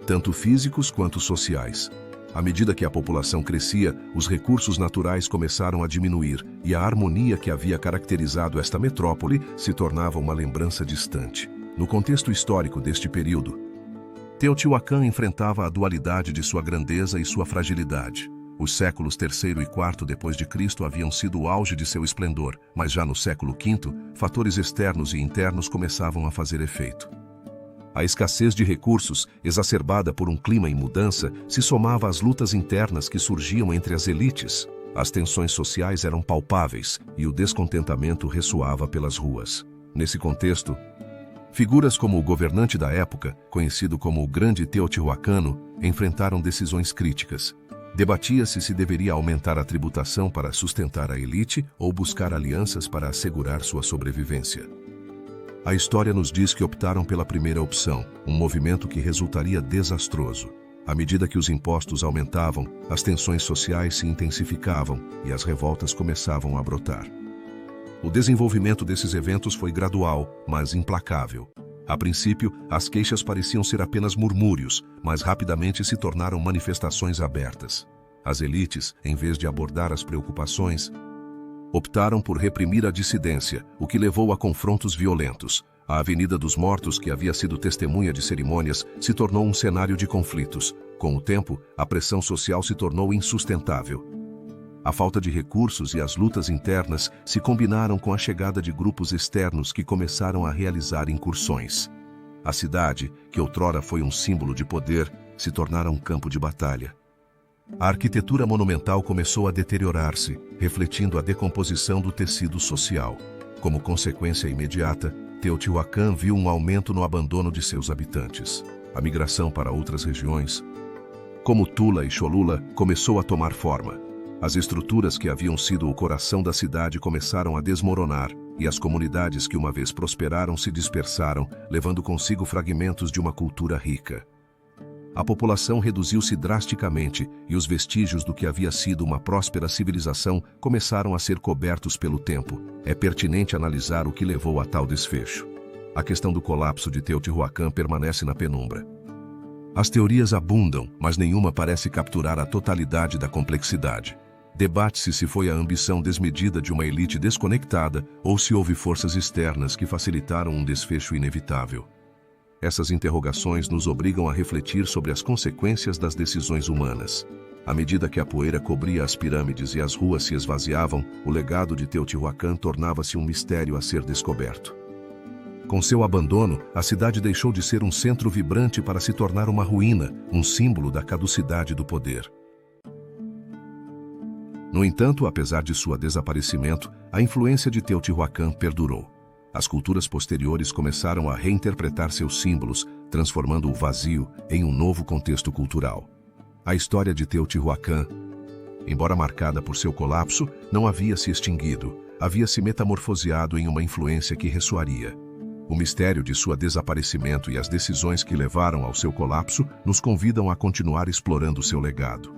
tanto físicos quanto sociais. À medida que a população crescia, os recursos naturais começaram a diminuir e a harmonia que havia caracterizado esta metrópole se tornava uma lembrança distante. No contexto histórico deste período, Teotihuacan enfrentava a dualidade de sua grandeza e sua fragilidade. Os séculos III e IV depois de Cristo haviam sido o auge de seu esplendor, mas já no século V, fatores externos e internos começavam a fazer efeito. A escassez de recursos, exacerbada por um clima em mudança, se somava às lutas internas que surgiam entre as elites. As tensões sociais eram palpáveis e o descontentamento ressoava pelas ruas. Nesse contexto, figuras como o governante da época, conhecido como o Grande Teotihuacano, enfrentaram decisões críticas. Debatia-se se deveria aumentar a tributação para sustentar a elite ou buscar alianças para assegurar sua sobrevivência. A história nos diz que optaram pela primeira opção, um movimento que resultaria desastroso. À medida que os impostos aumentavam, as tensões sociais se intensificavam e as revoltas começavam a brotar. O desenvolvimento desses eventos foi gradual, mas implacável. A princípio, as queixas pareciam ser apenas murmúrios, mas rapidamente se tornaram manifestações abertas. As elites, em vez de abordar as preocupações, optaram por reprimir a dissidência, o que levou a confrontos violentos. A Avenida dos Mortos, que havia sido testemunha de cerimônias, se tornou um cenário de conflitos. Com o tempo, a pressão social se tornou insustentável. A falta de recursos e as lutas internas se combinaram com a chegada de grupos externos que começaram a realizar incursões. A cidade, que outrora foi um símbolo de poder, se tornara um campo de batalha. A arquitetura monumental começou a deteriorar-se, refletindo a decomposição do tecido social. Como consequência imediata, Teotihuacan viu um aumento no abandono de seus habitantes. A migração para outras regiões, como Tula e Cholula, começou a tomar forma. As estruturas que haviam sido o coração da cidade começaram a desmoronar, e as comunidades que uma vez prosperaram se dispersaram, levando consigo fragmentos de uma cultura rica. A população reduziu-se drasticamente e os vestígios do que havia sido uma próspera civilização começaram a ser cobertos pelo tempo. É pertinente analisar o que levou a tal desfecho. A questão do colapso de Teotihuacan permanece na penumbra. As teorias abundam, mas nenhuma parece capturar a totalidade da complexidade. Debate-se se foi a ambição desmedida de uma elite desconectada ou se houve forças externas que facilitaram um desfecho inevitável. Essas interrogações nos obrigam a refletir sobre as consequências das decisões humanas. À medida que a poeira cobria as pirâmides e as ruas se esvaziavam, o legado de Teotihuacan tornava-se um mistério a ser descoberto. Com seu abandono, a cidade deixou de ser um centro vibrante para se tornar uma ruína, um símbolo da caducidade do poder. No entanto, apesar de seu desaparecimento, a influência de Teotihuacan perdurou. As culturas posteriores começaram a reinterpretar seus símbolos, transformando o vazio em um novo contexto cultural. A história de Teotihuacan, embora marcada por seu colapso, não havia se extinguido, havia se metamorfoseado em uma influência que ressoaria. O mistério de seu desaparecimento e as decisões que levaram ao seu colapso nos convidam a continuar explorando seu legado.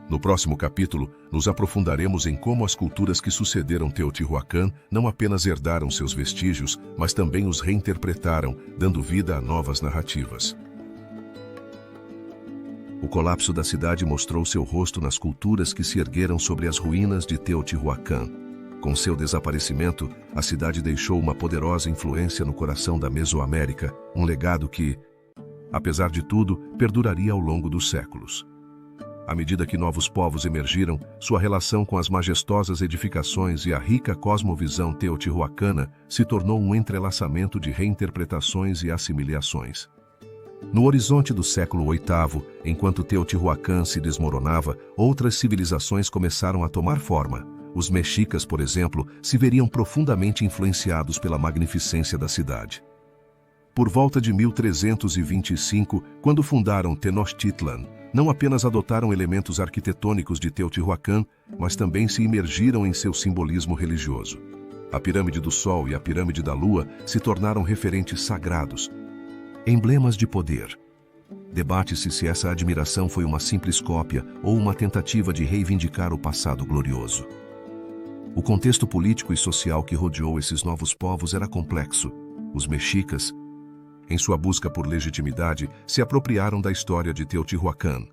No próximo capítulo, nos aprofundaremos em como as culturas que sucederam Teotihuacan não apenas herdaram seus vestígios, mas também os reinterpretaram, dando vida a novas narrativas. O colapso da cidade mostrou seu rosto nas culturas que se ergueram sobre as ruínas de Teotihuacan. Com seu desaparecimento, a cidade deixou uma poderosa influência no coração da Mesoamérica, um legado que, apesar de tudo, perduraria ao longo dos séculos. À medida que novos povos emergiram, sua relação com as majestosas edificações e a rica cosmovisão teotihuacana se tornou um entrelaçamento de reinterpretações e assimilações. No horizonte do século VIII, enquanto Teotihuacan se desmoronava, outras civilizações começaram a tomar forma. Os mexicas, por exemplo, se veriam profundamente influenciados pela magnificência da cidade. Por volta de 1325, quando fundaram Tenochtitlan, não apenas adotaram elementos arquitetônicos de Teotihuacan, mas também se imergiram em seu simbolismo religioso. A Pirâmide do Sol e a Pirâmide da Lua se tornaram referentes sagrados, emblemas de poder. Debate-se se essa admiração foi uma simples cópia ou uma tentativa de reivindicar o passado glorioso. O contexto político e social que rodeou esses novos povos era complexo. Os mexicas, em sua busca por legitimidade, se apropriaram da história de Teotihuacan.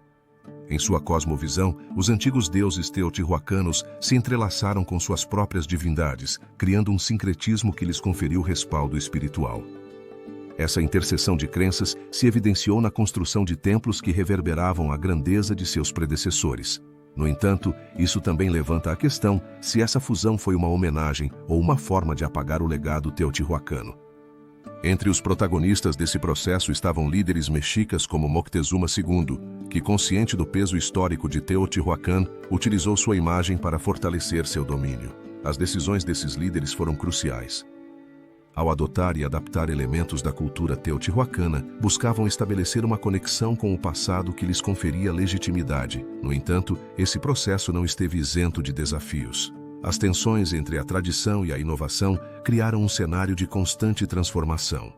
Em sua cosmovisão, os antigos deuses teotihuacanos se entrelaçaram com suas próprias divindades, criando um sincretismo que lhes conferiu respaldo espiritual. Essa interseção de crenças se evidenciou na construção de templos que reverberavam a grandeza de seus predecessores. No entanto, isso também levanta a questão se essa fusão foi uma homenagem ou uma forma de apagar o legado teotihuacano. Entre os protagonistas desse processo estavam líderes mexicas como Moctezuma II, que, consciente do peso histórico de Teotihuacan, utilizou sua imagem para fortalecer seu domínio. As decisões desses líderes foram cruciais. Ao adotar e adaptar elementos da cultura teotihuacana, buscavam estabelecer uma conexão com o passado que lhes conferia legitimidade. No entanto, esse processo não esteve isento de desafios. As tensões entre a tradição e a inovação criaram um cenário de constante transformação.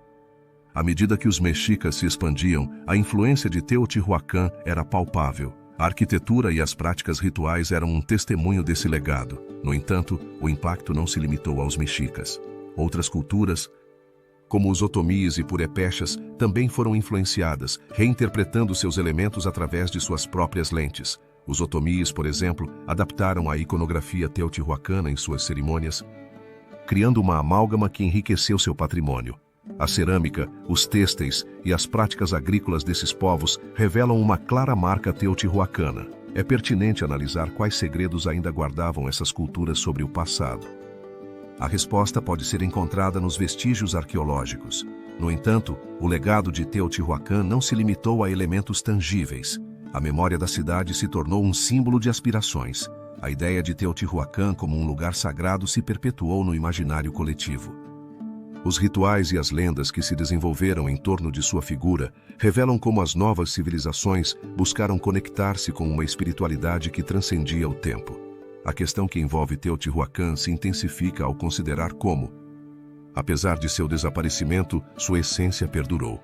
À medida que os mexicas se expandiam, a influência de Teotihuacan era palpável. A arquitetura e as práticas rituais eram um testemunho desse legado. No entanto, o impacto não se limitou aos mexicas. Outras culturas, como os otomíes e purépechas, também foram influenciadas, reinterpretando seus elementos através de suas próprias lentes. Os otomíes, por exemplo, adaptaram a iconografia teotihuacana em suas cerimônias, criando uma amálgama que enriqueceu seu patrimônio. A cerâmica, os têxteis e as práticas agrícolas desses povos revelam uma clara marca teotihuacana. É pertinente analisar quais segredos ainda guardavam essas culturas sobre o passado. A resposta pode ser encontrada nos vestígios arqueológicos. No entanto, o legado de Teotihuacan não se limitou a elementos tangíveis. A memória da cidade se tornou um símbolo de aspirações. A ideia de Teotihuacan como um lugar sagrado se perpetuou no imaginário coletivo. Os rituais e as lendas que se desenvolveram em torno de sua figura revelam como as novas civilizações buscaram conectar-se com uma espiritualidade que transcendia o tempo. A questão que envolve Teotihuacan se intensifica ao considerar como, apesar de seu desaparecimento, sua essência perdurou.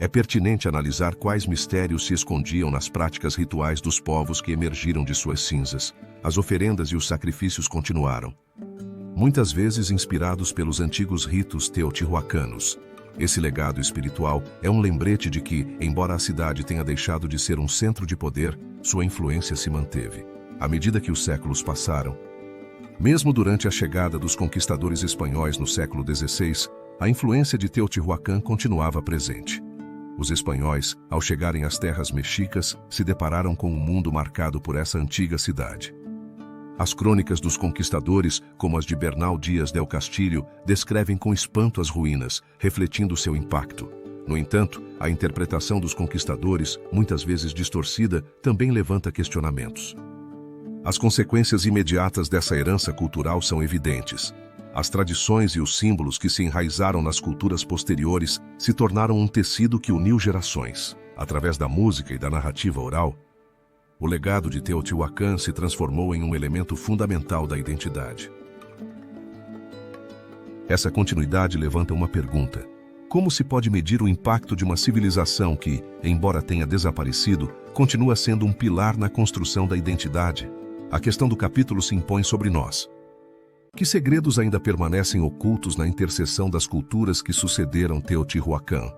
É pertinente analisar quais mistérios se escondiam nas práticas rituais dos povos que emergiram de suas cinzas. As oferendas e os sacrifícios continuaram, muitas vezes inspirados pelos antigos ritos teotihuacanos. Esse legado espiritual é um lembrete de que, embora a cidade tenha deixado de ser um centro de poder, sua influência se manteve. À medida que os séculos passaram, mesmo durante a chegada dos conquistadores espanhóis no século XVI, a influência de Teotihuacan continuava presente. Os espanhóis, ao chegarem às terras mexicas, se depararam com um mundo marcado por essa antiga cidade. As crônicas dos conquistadores, como as de Bernal Díaz del Castillo, descrevem com espanto as ruínas, refletindo seu impacto. No entanto, a interpretação dos conquistadores, muitas vezes distorcida, também levanta questionamentos. As consequências imediatas dessa herança cultural são evidentes. As tradições e os símbolos que se enraizaram nas culturas posteriores se tornaram um tecido que uniu gerações. Através da música e da narrativa oral, o legado de Teotihuacan se transformou em um elemento fundamental da identidade. Essa continuidade levanta uma pergunta: como se pode medir o impacto de uma civilização que, embora tenha desaparecido, continua sendo um pilar na construção da identidade? A questão do capítulo se impõe sobre nós. Que segredos ainda permanecem ocultos na interseção das culturas que sucederam Teotihuacan?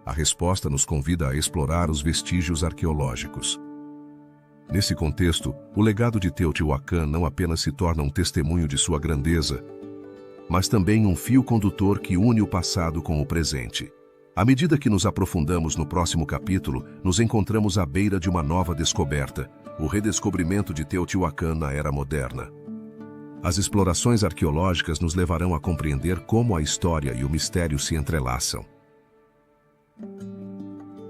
A resposta nos convida a explorar os vestígios arqueológicos. Nesse contexto, o legado de Teotihuacan não apenas se torna um testemunho de sua grandeza, mas também um fio condutor que une o passado com o presente. À medida que nos aprofundamos no próximo capítulo, nos encontramos à beira de uma nova descoberta, o redescobrimento de Teotihuacan na Era Moderna. As explorações arqueológicas nos levarão a compreender como a história e o mistério se entrelaçam.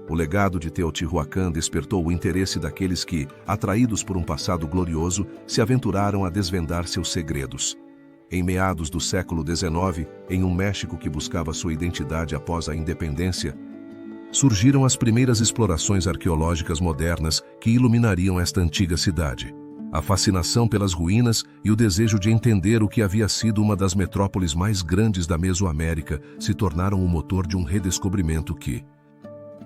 O legado de Teotihuacan despertou o interesse daqueles que, atraídos por um passado glorioso, se aventuraram a desvendar seus segredos. Em meados do século XIX, em um México que buscava sua identidade após a independência, surgiram as primeiras explorações arqueológicas modernas que iluminariam esta antiga cidade. A fascinação pelas ruínas e o desejo de entender o que havia sido uma das metrópoles mais grandes da Mesoamérica se tornaram o motor de um redescobrimento que,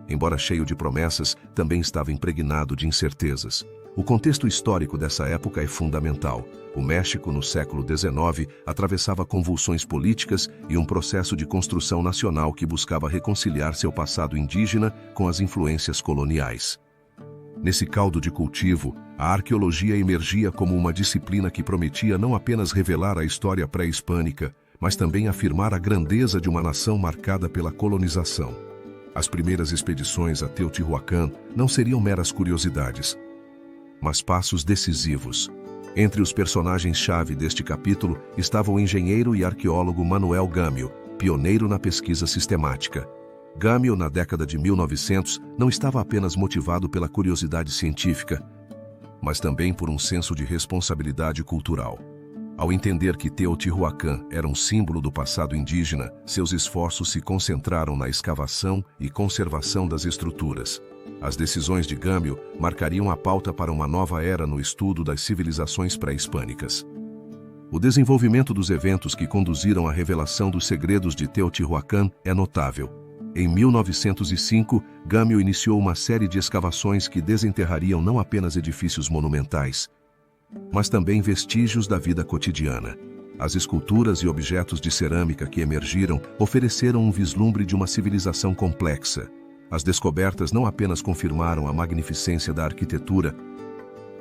embora cheio de promessas, também estava impregnado de incertezas. O contexto histórico dessa época é fundamental. O México, no século XIX, atravessava convulsões políticas e um processo de construção nacional que buscava reconciliar seu passado indígena com as influências coloniais. Nesse caldo de cultivo, a arqueologia emergia como uma disciplina que prometia não apenas revelar a história pré-hispânica, mas também afirmar a grandeza de uma nação marcada pela colonização. As primeiras expedições a Teotihuacan não seriam meras curiosidades, mas passos decisivos. Entre os personagens-chave deste capítulo estava o engenheiro e arqueólogo Manuel Gamio, pioneiro na pesquisa sistemática. Gamio, na década de 1900, não estava apenas motivado pela curiosidade científica, mas também por um senso de responsabilidade cultural. Ao entender que Teotihuacan era um símbolo do passado indígena, seus esforços se concentraram na escavação e conservação das estruturas. As decisões de Gamio marcariam a pauta para uma nova era no estudo das civilizações pré-hispânicas. O desenvolvimento dos eventos que conduziram à revelação dos segredos de Teotihuacan é notável. Em 1905, Gamio iniciou uma série de escavações que desenterrariam não apenas edifícios monumentais, mas também vestígios da vida cotidiana. As esculturas e objetos de cerâmica que emergiram ofereceram um vislumbre de uma civilização complexa. As descobertas não apenas confirmaram a magnificência da arquitetura,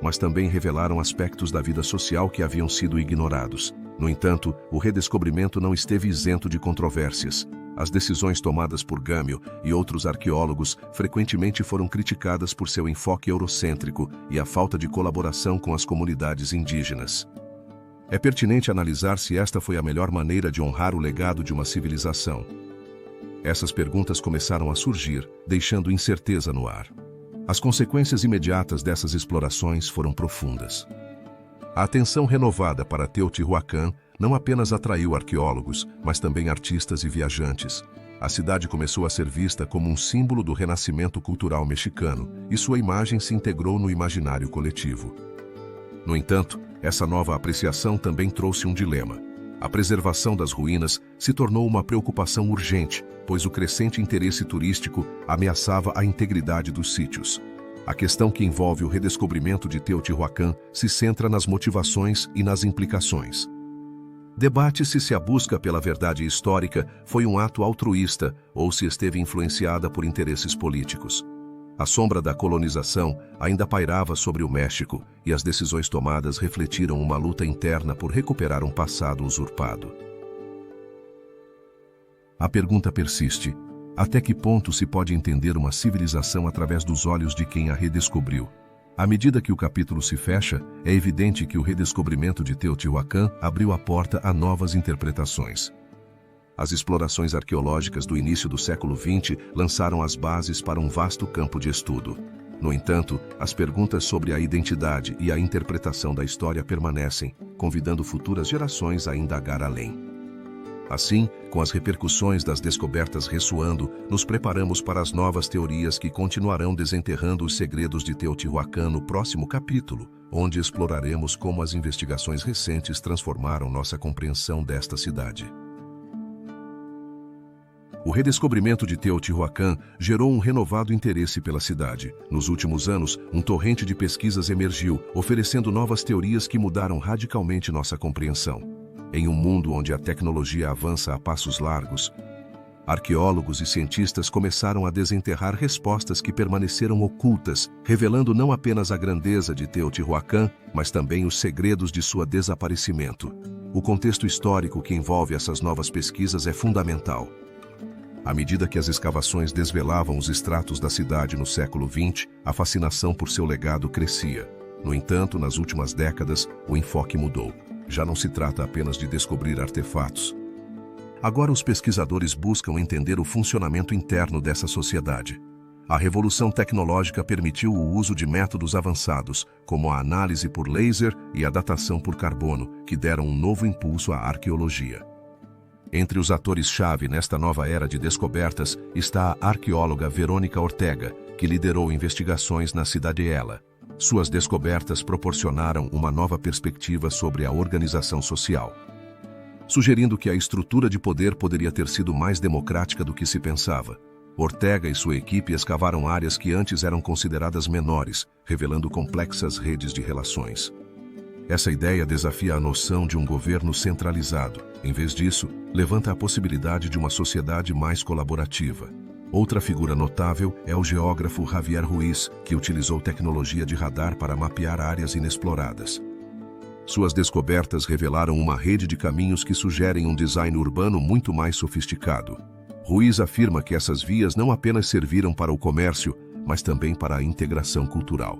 mas também revelaram aspectos da vida social que haviam sido ignorados. No entanto, o redescobrimento não esteve isento de controvérsias. As decisões tomadas por Gamio e outros arqueólogos frequentemente foram criticadas por seu enfoque eurocêntrico e a falta de colaboração com as comunidades indígenas. É pertinente analisar se esta foi a melhor maneira de honrar o legado de uma civilização. Essas perguntas começaram a surgir, deixando incerteza no ar. As consequências imediatas dessas explorações foram profundas. A atenção renovada para Teotihuacan não apenas atraiu arqueólogos, mas também artistas e viajantes. A cidade começou a ser vista como um símbolo do renascimento cultural mexicano, e sua imagem se integrou no imaginário coletivo. No entanto, essa nova apreciação também trouxe um dilema. A preservação das ruínas se tornou uma preocupação urgente, pois o crescente interesse turístico ameaçava a integridade dos sítios. A questão que envolve o redescobrimento de Teotihuacan se centra nas motivações e nas implicações. Debate-se se a busca pela verdade histórica foi um ato altruísta ou se esteve influenciada por interesses políticos. A sombra da colonização ainda pairava sobre o México e as decisões tomadas refletiram uma luta interna por recuperar um passado usurpado. A pergunta persiste: até que ponto se pode entender uma civilização através dos olhos de quem a redescobriu? À medida que o capítulo se fecha, é evidente que o redescobrimento de Teotihuacan abriu a porta a novas interpretações. As explorações arqueológicas do início do século XX lançaram as bases para um vasto campo de estudo. No entanto, as perguntas sobre a identidade e a interpretação da história permanecem, convidando futuras gerações a indagar além. Assim, com as repercussões das descobertas ressoando, nos preparamos para as novas teorias que continuarão desenterrando os segredos de Teotihuacan no próximo capítulo, onde exploraremos como as investigações recentes transformaram nossa compreensão desta cidade. O redescobrimento de Teotihuacan gerou um renovado interesse pela cidade. Nos últimos anos, um torrente de pesquisas emergiu, oferecendo novas teorias que mudaram radicalmente nossa compreensão. Em um mundo onde a tecnologia avança a passos largos, arqueólogos e cientistas começaram a desenterrar respostas que permaneceram ocultas, revelando não apenas a grandeza de Teotihuacan, mas também os segredos de seu desaparecimento. O contexto histórico que envolve essas novas pesquisas é fundamental. À medida que as escavações desvelavam os estratos da cidade no século XX, a fascinação por seu legado crescia. No entanto, nas últimas décadas, o enfoque mudou. Já não se trata apenas de descobrir artefatos. Agora os pesquisadores buscam entender o funcionamento interno dessa sociedade. A revolução tecnológica permitiu o uso de métodos avançados, como a análise por laser e a datação por carbono, que deram um novo impulso à arqueologia. Entre os atores-chave nesta nova era de descobertas está a arqueóloga Verônica Ortega, que liderou investigações na Cidadela. Suas descobertas proporcionaram uma nova perspectiva sobre a organização social, sugerindo que a estrutura de poder poderia ter sido mais democrática do que se pensava. Ortega e sua equipe escavaram áreas que antes eram consideradas menores, revelando complexas redes de relações. Essa ideia desafia a noção de um governo centralizado. Em vez disso, levanta a possibilidade de uma sociedade mais colaborativa. Outra figura notável é o geógrafo Javier Ruiz, que utilizou tecnologia de radar para mapear áreas inexploradas. Suas descobertas revelaram uma rede de caminhos que sugerem um design urbano muito mais sofisticado. Ruiz afirma que essas vias não apenas serviram para o comércio, mas também para a integração cultural.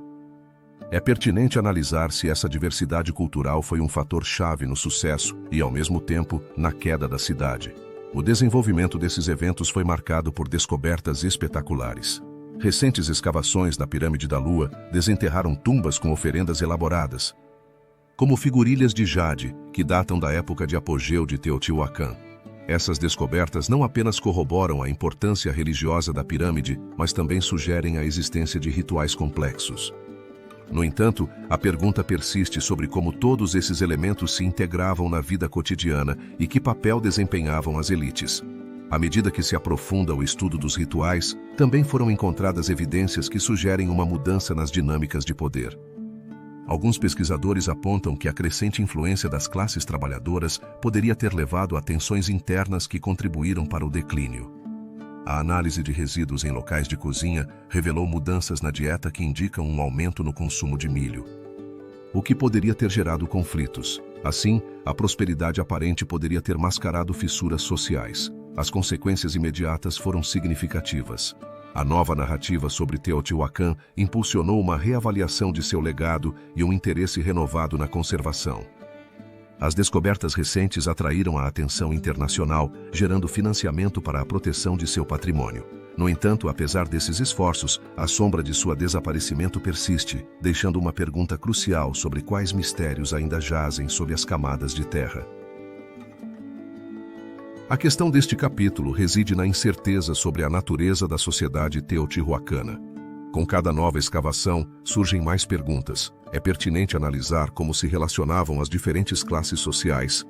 É pertinente analisar se essa diversidade cultural foi um fator-chave no sucesso e, ao mesmo tempo, na queda da cidade. O desenvolvimento desses eventos foi marcado por descobertas espetaculares. Recentes escavações na Pirâmide da Lua desenterraram tumbas com oferendas elaboradas, como figurilhas de jade, que datam da época de apogeu de Teotihuacan. Essas descobertas não apenas corroboram a importância religiosa da pirâmide, mas também sugerem a existência de rituais complexos. No entanto, a pergunta persiste sobre como todos esses elementos se integravam na vida cotidiana e que papel desempenhavam as elites. À medida que se aprofunda o estudo dos rituais, também foram encontradas evidências que sugerem uma mudança nas dinâmicas de poder. Alguns pesquisadores apontam que a crescente influência das classes trabalhadoras poderia ter levado a tensões internas que contribuíram para o declínio. A análise de resíduos em locais de cozinha revelou mudanças na dieta que indicam um aumento no consumo de milho, o que poderia ter gerado conflitos. Assim, a prosperidade aparente poderia ter mascarado fissuras sociais. As consequências imediatas foram significativas. A nova narrativa sobre Teotihuacan impulsionou uma reavaliação de seu legado e um interesse renovado na conservação. As descobertas recentes atraíram a atenção internacional, gerando financiamento para a proteção de seu patrimônio. No entanto, apesar desses esforços, a sombra de seu desaparecimento persiste, deixando uma pergunta crucial sobre quais mistérios ainda jazem sob as camadas de terra. A questão deste capítulo reside na incerteza sobre a natureza da sociedade teotihuacana. Com cada nova escavação, surgem mais perguntas. É pertinente analisar como se relacionavam as diferentes classes sociais,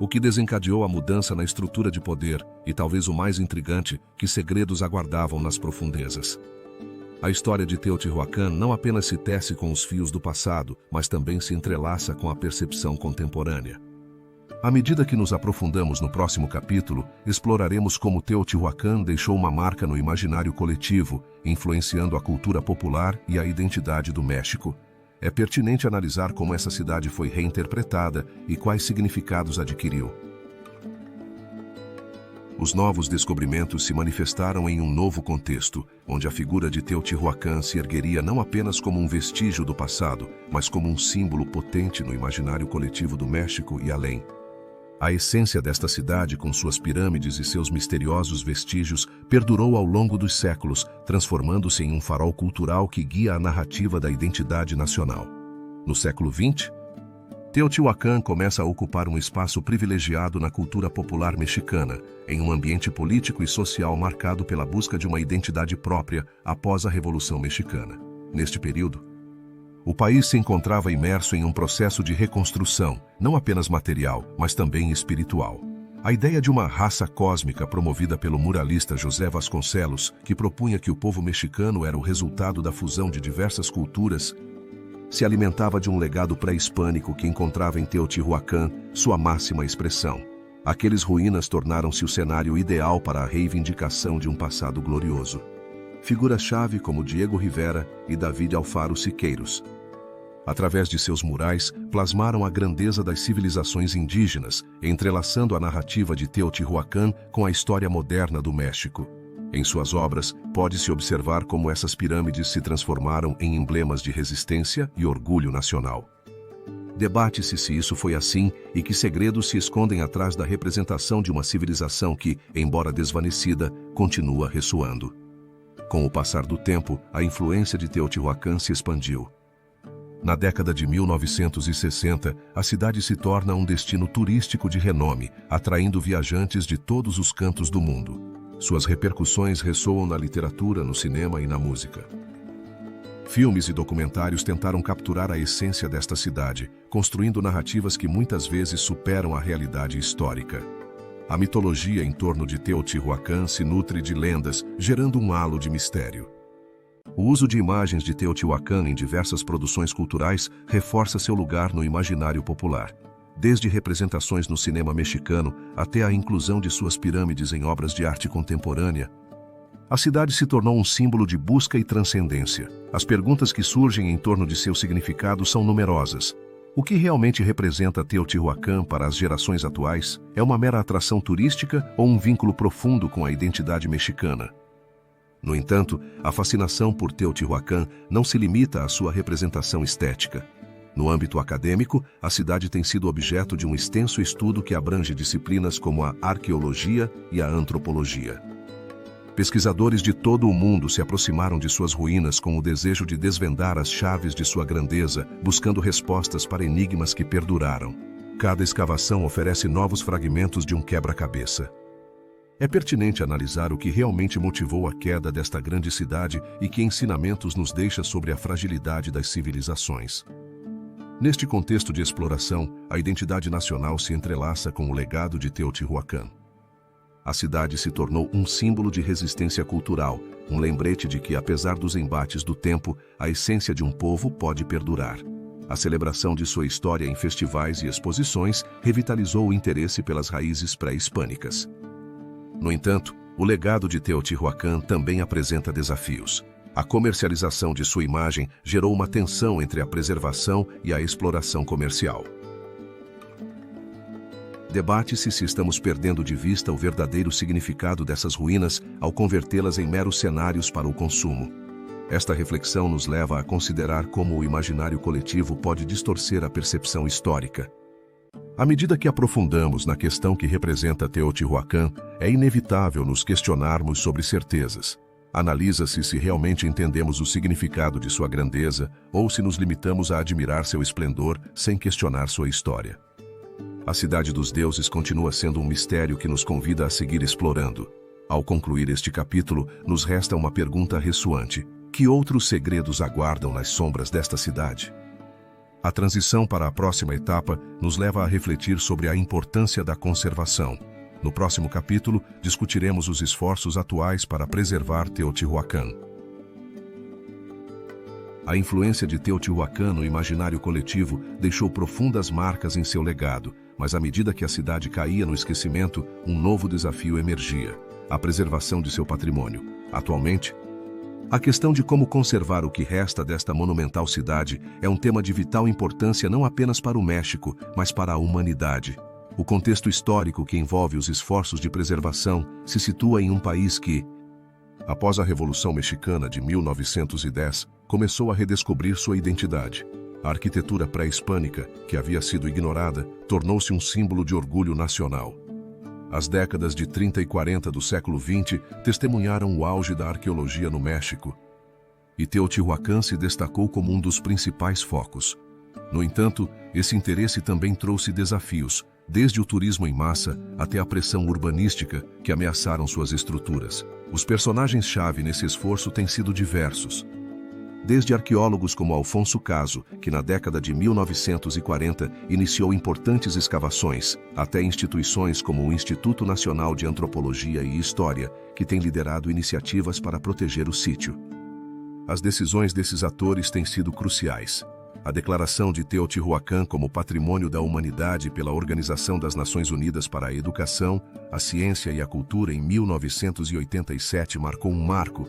o que desencadeou a mudança na estrutura de poder e, talvez o mais intrigante, que segredos aguardavam nas profundezas. A história de Teotihuacan não apenas se tece com os fios do passado, mas também se entrelaça com a percepção contemporânea. À medida que nos aprofundamos no próximo capítulo, exploraremos como Teotihuacan deixou uma marca no imaginário coletivo, influenciando a cultura popular e a identidade do México. É pertinente analisar como essa cidade foi reinterpretada e quais significados adquiriu. Os novos descobrimentos se manifestaram em um novo contexto, onde a figura de Teotihuacan se ergueria não apenas como um vestígio do passado, mas como um símbolo potente no imaginário coletivo do México e além. A essência desta cidade, com suas pirâmides e seus misteriosos vestígios, perdurou ao longo dos séculos, transformando-se em um farol cultural que guia a narrativa da identidade nacional. No século XX, Teotihuacan começa a ocupar um espaço privilegiado na cultura popular mexicana, em um ambiente político e social marcado pela busca de uma identidade própria após a Revolução Mexicana. Neste período, o país se encontrava imerso em um processo de reconstrução, não apenas material, mas também espiritual. A ideia de uma raça cósmica promovida pelo muralista José Vasconcelos, que propunha que o povo mexicano era o resultado da fusão de diversas culturas, se alimentava de um legado pré-hispânico que encontrava em Teotihuacan sua máxima expressão. Aqueles ruínas tornaram-se o cenário ideal para a reivindicação de um passado glorioso. Figuras-chave como Diego Rivera e David Alfaro Siqueiros, através de seus murais, plasmaram a grandeza das civilizações indígenas, entrelaçando a narrativa de Teotihuacan com a história moderna do México. Em suas obras, pode-se observar como essas pirâmides se transformaram em emblemas de resistência e orgulho nacional. Debate-se se isso foi assim e que segredos se escondem atrás da representação de uma civilização que, embora desvanecida, continua ressoando. Com o passar do tempo, a influência de Teotihuacan se expandiu. Na década de 1960, a cidade se torna um destino turístico de renome, atraindo viajantes de todos os cantos do mundo. Suas repercussões ressoam na literatura, no cinema e na música. Filmes e documentários tentaram capturar a essência desta cidade, construindo narrativas que muitas vezes superam a realidade histórica. A mitologia em torno de Teotihuacan se nutre de lendas, gerando um halo de mistério. O uso de imagens de Teotihuacan em diversas produções culturais reforça seu lugar no imaginário popular. Desde representações no cinema mexicano até a inclusão de suas pirâmides em obras de arte contemporânea, A cidade se tornou um símbolo de busca e transcendência. As perguntas que surgem em torno de seu significado são numerosas. O que realmente representa Teotihuacan para as gerações atuais? É uma mera atração turística ou um vínculo profundo com a identidade mexicana? No entanto, a fascinação por Teotihuacan não se limita à sua representação estética. No âmbito acadêmico, a cidade tem sido objeto de um extenso estudo que abrange disciplinas como a arqueologia e a antropologia. Pesquisadores de todo o mundo se aproximaram de suas ruínas com o desejo de desvendar as chaves de sua grandeza, buscando respostas para enigmas que perduraram. Cada escavação oferece novos fragmentos de um quebra-cabeça. É pertinente analisar o que realmente motivou a queda desta grande cidade e que ensinamentos nos deixa sobre a fragilidade das civilizações. Neste contexto de exploração, a identidade nacional se entrelaça com o legado de Teotihuacan. A cidade se tornou um símbolo de resistência cultural, um lembrete de que, apesar dos embates do tempo, a essência de um povo pode perdurar. A celebração de sua história em festivais e exposições revitalizou o interesse pelas raízes pré-hispânicas. No entanto, o legado de Teotihuacan também apresenta desafios. A comercialização de sua imagem gerou uma tensão entre a preservação e a exploração comercial. Debate-se se estamos perdendo de vista o verdadeiro significado dessas ruínas ao convertê-las em meros cenários para o consumo. Esta reflexão nos leva a considerar como o imaginário coletivo pode distorcer a percepção histórica. À medida que aprofundamos na questão que representa Teotihuacan, é inevitável nos questionarmos sobre certezas. Analisa-se se realmente entendemos o significado de sua grandeza ou se nos limitamos a admirar seu esplendor sem questionar sua história. A Cidade dos Deuses continua sendo um mistério que nos convida a seguir explorando. Ao concluir este capítulo, nos resta uma pergunta ressoante: que outros segredos aguardam nas sombras desta cidade? A transição para a próxima etapa nos leva a refletir sobre a importância da conservação. No próximo capítulo, discutiremos os esforços atuais para preservar Teotihuacan. A influência de Teotihuacan no imaginário coletivo deixou profundas marcas em seu legado, mas à medida que a cidade caía no esquecimento, um novo desafio emergia: a preservação de seu patrimônio. Atualmente, a questão de como conservar o que resta desta monumental cidade é um tema de vital importância não apenas para o México, mas para a humanidade. O contexto histórico que envolve os esforços de preservação se situa em um país que, após a Revolução Mexicana de 1910, começou a redescobrir sua identidade. A arquitetura pré-hispânica, que havia sido ignorada, tornou-se um símbolo de orgulho nacional. As décadas de 30 e 40 do século XX testemunharam o auge da arqueologia no México, e Teotihuacan se destacou como um dos principais focos. No entanto, esse interesse também trouxe desafios, desde o turismo em massa até a pressão urbanística que ameaçaram suas estruturas. Os personagens-chave nesse esforço têm sido diversos. Desde arqueólogos como Alfonso Caso, que na década de 1940 iniciou importantes escavações, até instituições como o Instituto Nacional de Antropologia e História, que tem liderado iniciativas para proteger o sítio. As decisões desses atores têm sido cruciais. A declaração de Teotihuacan como Patrimônio da Humanidade pela Organização das Nações Unidas para a Educação, a Ciência e a Cultura em 1987 marcou um marco,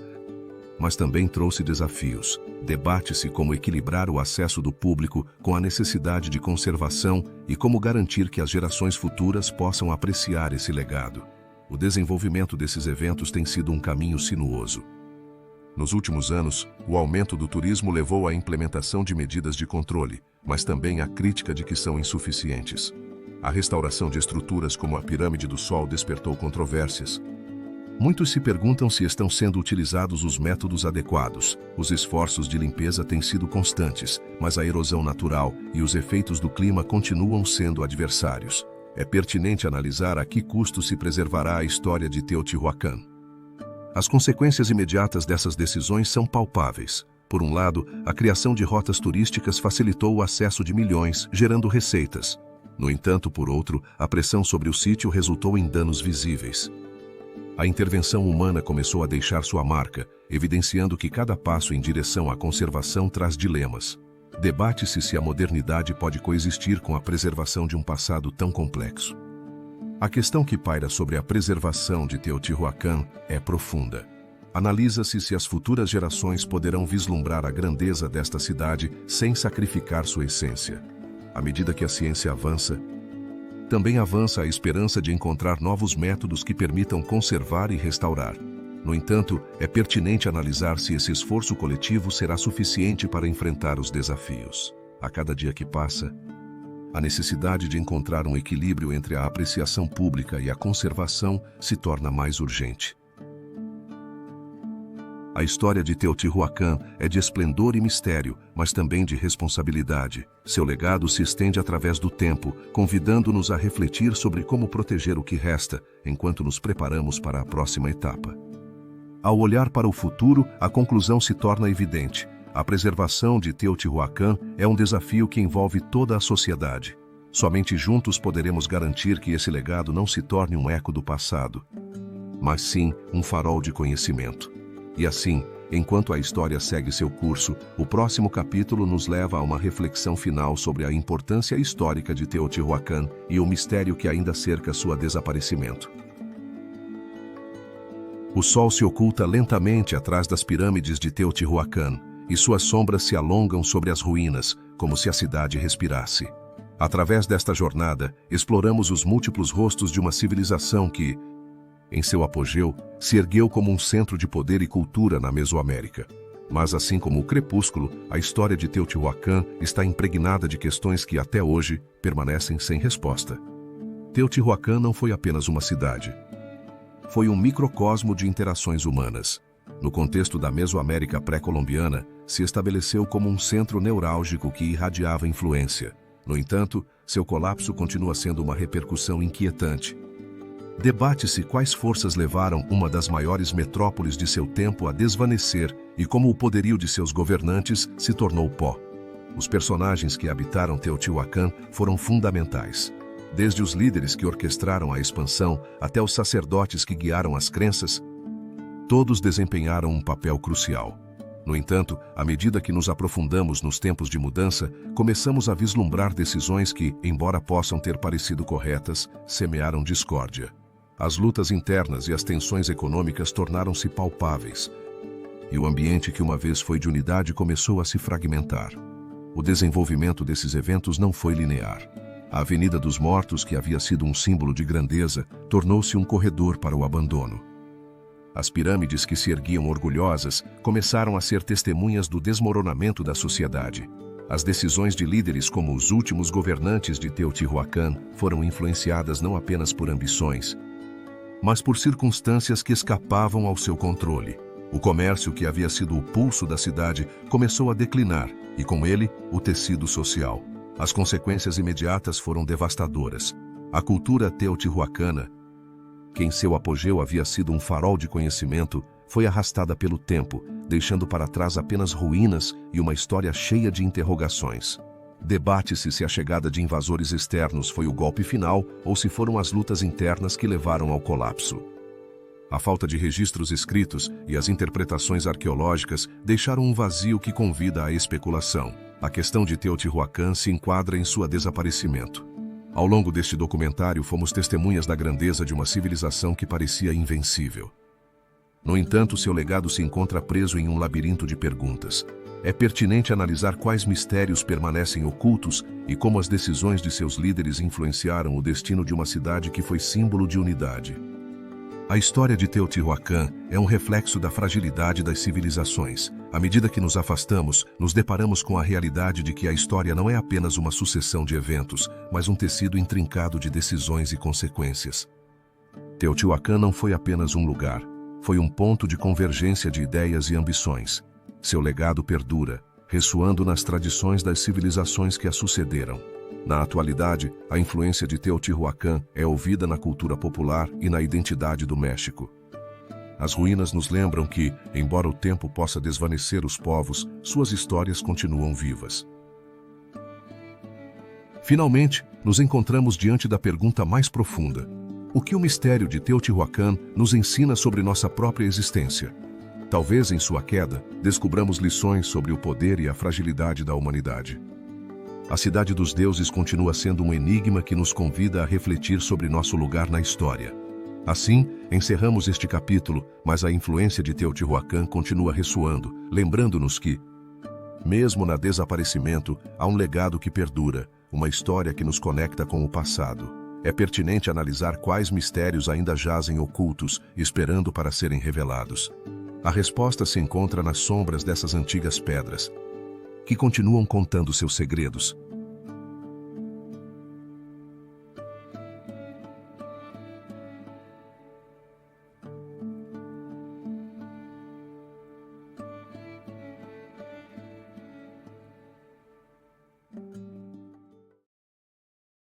mas também trouxe desafios. Debate-se como equilibrar o acesso do público com a necessidade de conservação e como garantir que as gerações futuras possam apreciar esse legado. O desenvolvimento desses eventos tem sido um caminho sinuoso. Nos últimos anos, o aumento do turismo levou à implementação de medidas de controle, mas também à crítica de que são insuficientes. A restauração de estruturas como a Pirâmide do Sol despertou controvérsias. Muitos se perguntam se estão sendo utilizados os métodos adequados. Os esforços de limpeza têm sido constantes, mas a erosão natural e os efeitos do clima continuam sendo adversários. É pertinente analisar a que custo se preservará a história de Teotihuacan. As consequências imediatas dessas decisões são palpáveis. Por um lado, a criação de rotas turísticas facilitou o acesso de milhões, gerando receitas. No entanto, por outro, a pressão sobre o sítio resultou em danos visíveis. A intervenção humana começou a deixar sua marca, evidenciando que cada passo em direção à conservação traz dilemas. Debate-se se a modernidade pode coexistir com a preservação de um passado tão complexo. A questão que paira sobre a preservação de Teotihuacan é profunda. analisa-se se as futuras gerações poderão vislumbrar a grandeza desta cidade sem sacrificar sua essência. À medida que a ciência avança, também avança a esperança de encontrar novos métodos que permitam conservar e restaurar. No entanto, é pertinente analisar se esse esforço coletivo será suficiente para enfrentar os desafios. A cada dia que passa, a necessidade de encontrar um equilíbrio entre a apreciação pública e a conservação se torna mais urgente. A história de Teotihuacan é de esplendor e mistério, mas também de responsabilidade. Seu legado se estende através do tempo, convidando-nos a refletir sobre como proteger o que resta, enquanto nos preparamos para a próxima etapa. Ao olhar para o futuro, a conclusão se torna evidente. A preservação de Teotihuacan é um desafio que envolve toda a sociedade. Somente juntos poderemos garantir que esse legado não se torne um eco do passado, mas sim um farol de conhecimento. E assim, enquanto a história segue seu curso, o próximo capítulo nos leva a uma reflexão final sobre a importância histórica de Teotihuacan e o mistério que ainda cerca sua desaparecimento. O sol se oculta lentamente atrás das pirâmides de Teotihuacan, e suas sombras se alongam sobre as ruínas, como se a cidade respirasse. Através desta jornada, exploramos os múltiplos rostos de uma civilização que, em seu apogeu, se ergueu como um centro de poder e cultura na Mesoamérica. Mas assim como o crepúsculo, a história de Teotihuacan está impregnada de questões que até hoje permanecem sem resposta. Teotihuacan não foi apenas uma cidade. Foi um microcosmo de interações humanas. No contexto da Mesoamérica pré-colombiana, se estabeleceu como um centro neurálgico que irradiava influência. No entanto, seu colapso continua sendo uma repercussão inquietante. Debate-se quais forças levaram uma das maiores metrópoles de seu tempo a desvanecer e como o poderio de seus governantes se tornou pó. Os personagens que habitaram Teotihuacan foram fundamentais. Desde os líderes que orquestraram a expansão até os sacerdotes que guiaram as crenças, todos desempenharam um papel crucial. No entanto, à medida que nos aprofundamos nos tempos de mudança, começamos a vislumbrar decisões que, embora possam ter parecido corretas, semearam discórdia. As lutas internas e as tensões econômicas tornaram-se palpáveis, e o ambiente que uma vez foi de unidade começou a se fragmentar. O desenvolvimento desses eventos não foi linear. A Avenida dos Mortos, que havia sido um símbolo de grandeza, tornou-se um corredor para o abandono. As pirâmides que se erguiam orgulhosas começaram a ser testemunhas do desmoronamento da sociedade. As decisões de líderes como os últimos governantes de Teotihuacan foram influenciadas não apenas por ambições, mas por circunstâncias que escapavam ao seu controle. O comércio, que havia sido o pulso da cidade, começou a declinar, e com ele, o tecido social. As consequências imediatas foram devastadoras. A cultura teotihuacana, que em seu apogeu havia sido um farol de conhecimento, foi arrastada pelo tempo, deixando para trás apenas ruínas e uma história cheia de interrogações. Debate-se se a chegada de invasores externos foi o golpe final ou se foram as lutas internas que levaram ao colapso. A falta de registros escritos e as interpretações arqueológicas deixaram um vazio que convida à especulação. A questão de Teotihuacan se enquadra em seu desaparecimento. Ao longo deste documentário, fomos testemunhas da grandeza de uma civilização que parecia invencível. No entanto, seu legado se encontra preso em um labirinto de perguntas. É pertinente analisar quais mistérios permanecem ocultos e como as decisões de seus líderes influenciaram o destino de uma cidade que foi símbolo de unidade. A história de Teotihuacan é um reflexo da fragilidade das civilizações. À medida que nos afastamos, nos deparamos com a realidade de que a história não é apenas uma sucessão de eventos, mas um tecido intrincado de decisões e consequências. Teotihuacan não foi apenas um lugar, foi um ponto de convergência de ideias e ambições. Seu legado perdura, ressoando nas tradições das civilizações que a sucederam. Na atualidade, a influência de Teotihuacan é ouvida na cultura popular e na identidade do México. As ruínas nos lembram que, embora o tempo possa desvanecer os povos, suas histórias continuam vivas. Finalmente, nos encontramos diante da pergunta mais profunda: o que o mistério de Teotihuacan nos ensina sobre nossa própria existência? Talvez em sua queda, descubramos lições sobre o poder e a fragilidade da humanidade. A Cidade dos Deuses continua sendo um enigma que nos convida a refletir sobre nosso lugar na história. Assim, encerramos este capítulo, mas a influência de Teotihuacan continua ressoando, lembrando-nos que, mesmo no desaparecimento, há um legado que perdura, uma história que nos conecta com o passado. É pertinente analisar quais mistérios ainda jazem ocultos, esperando para serem revelados. A resposta se encontra nas sombras dessas antigas pedras, que continuam contando seus segredos.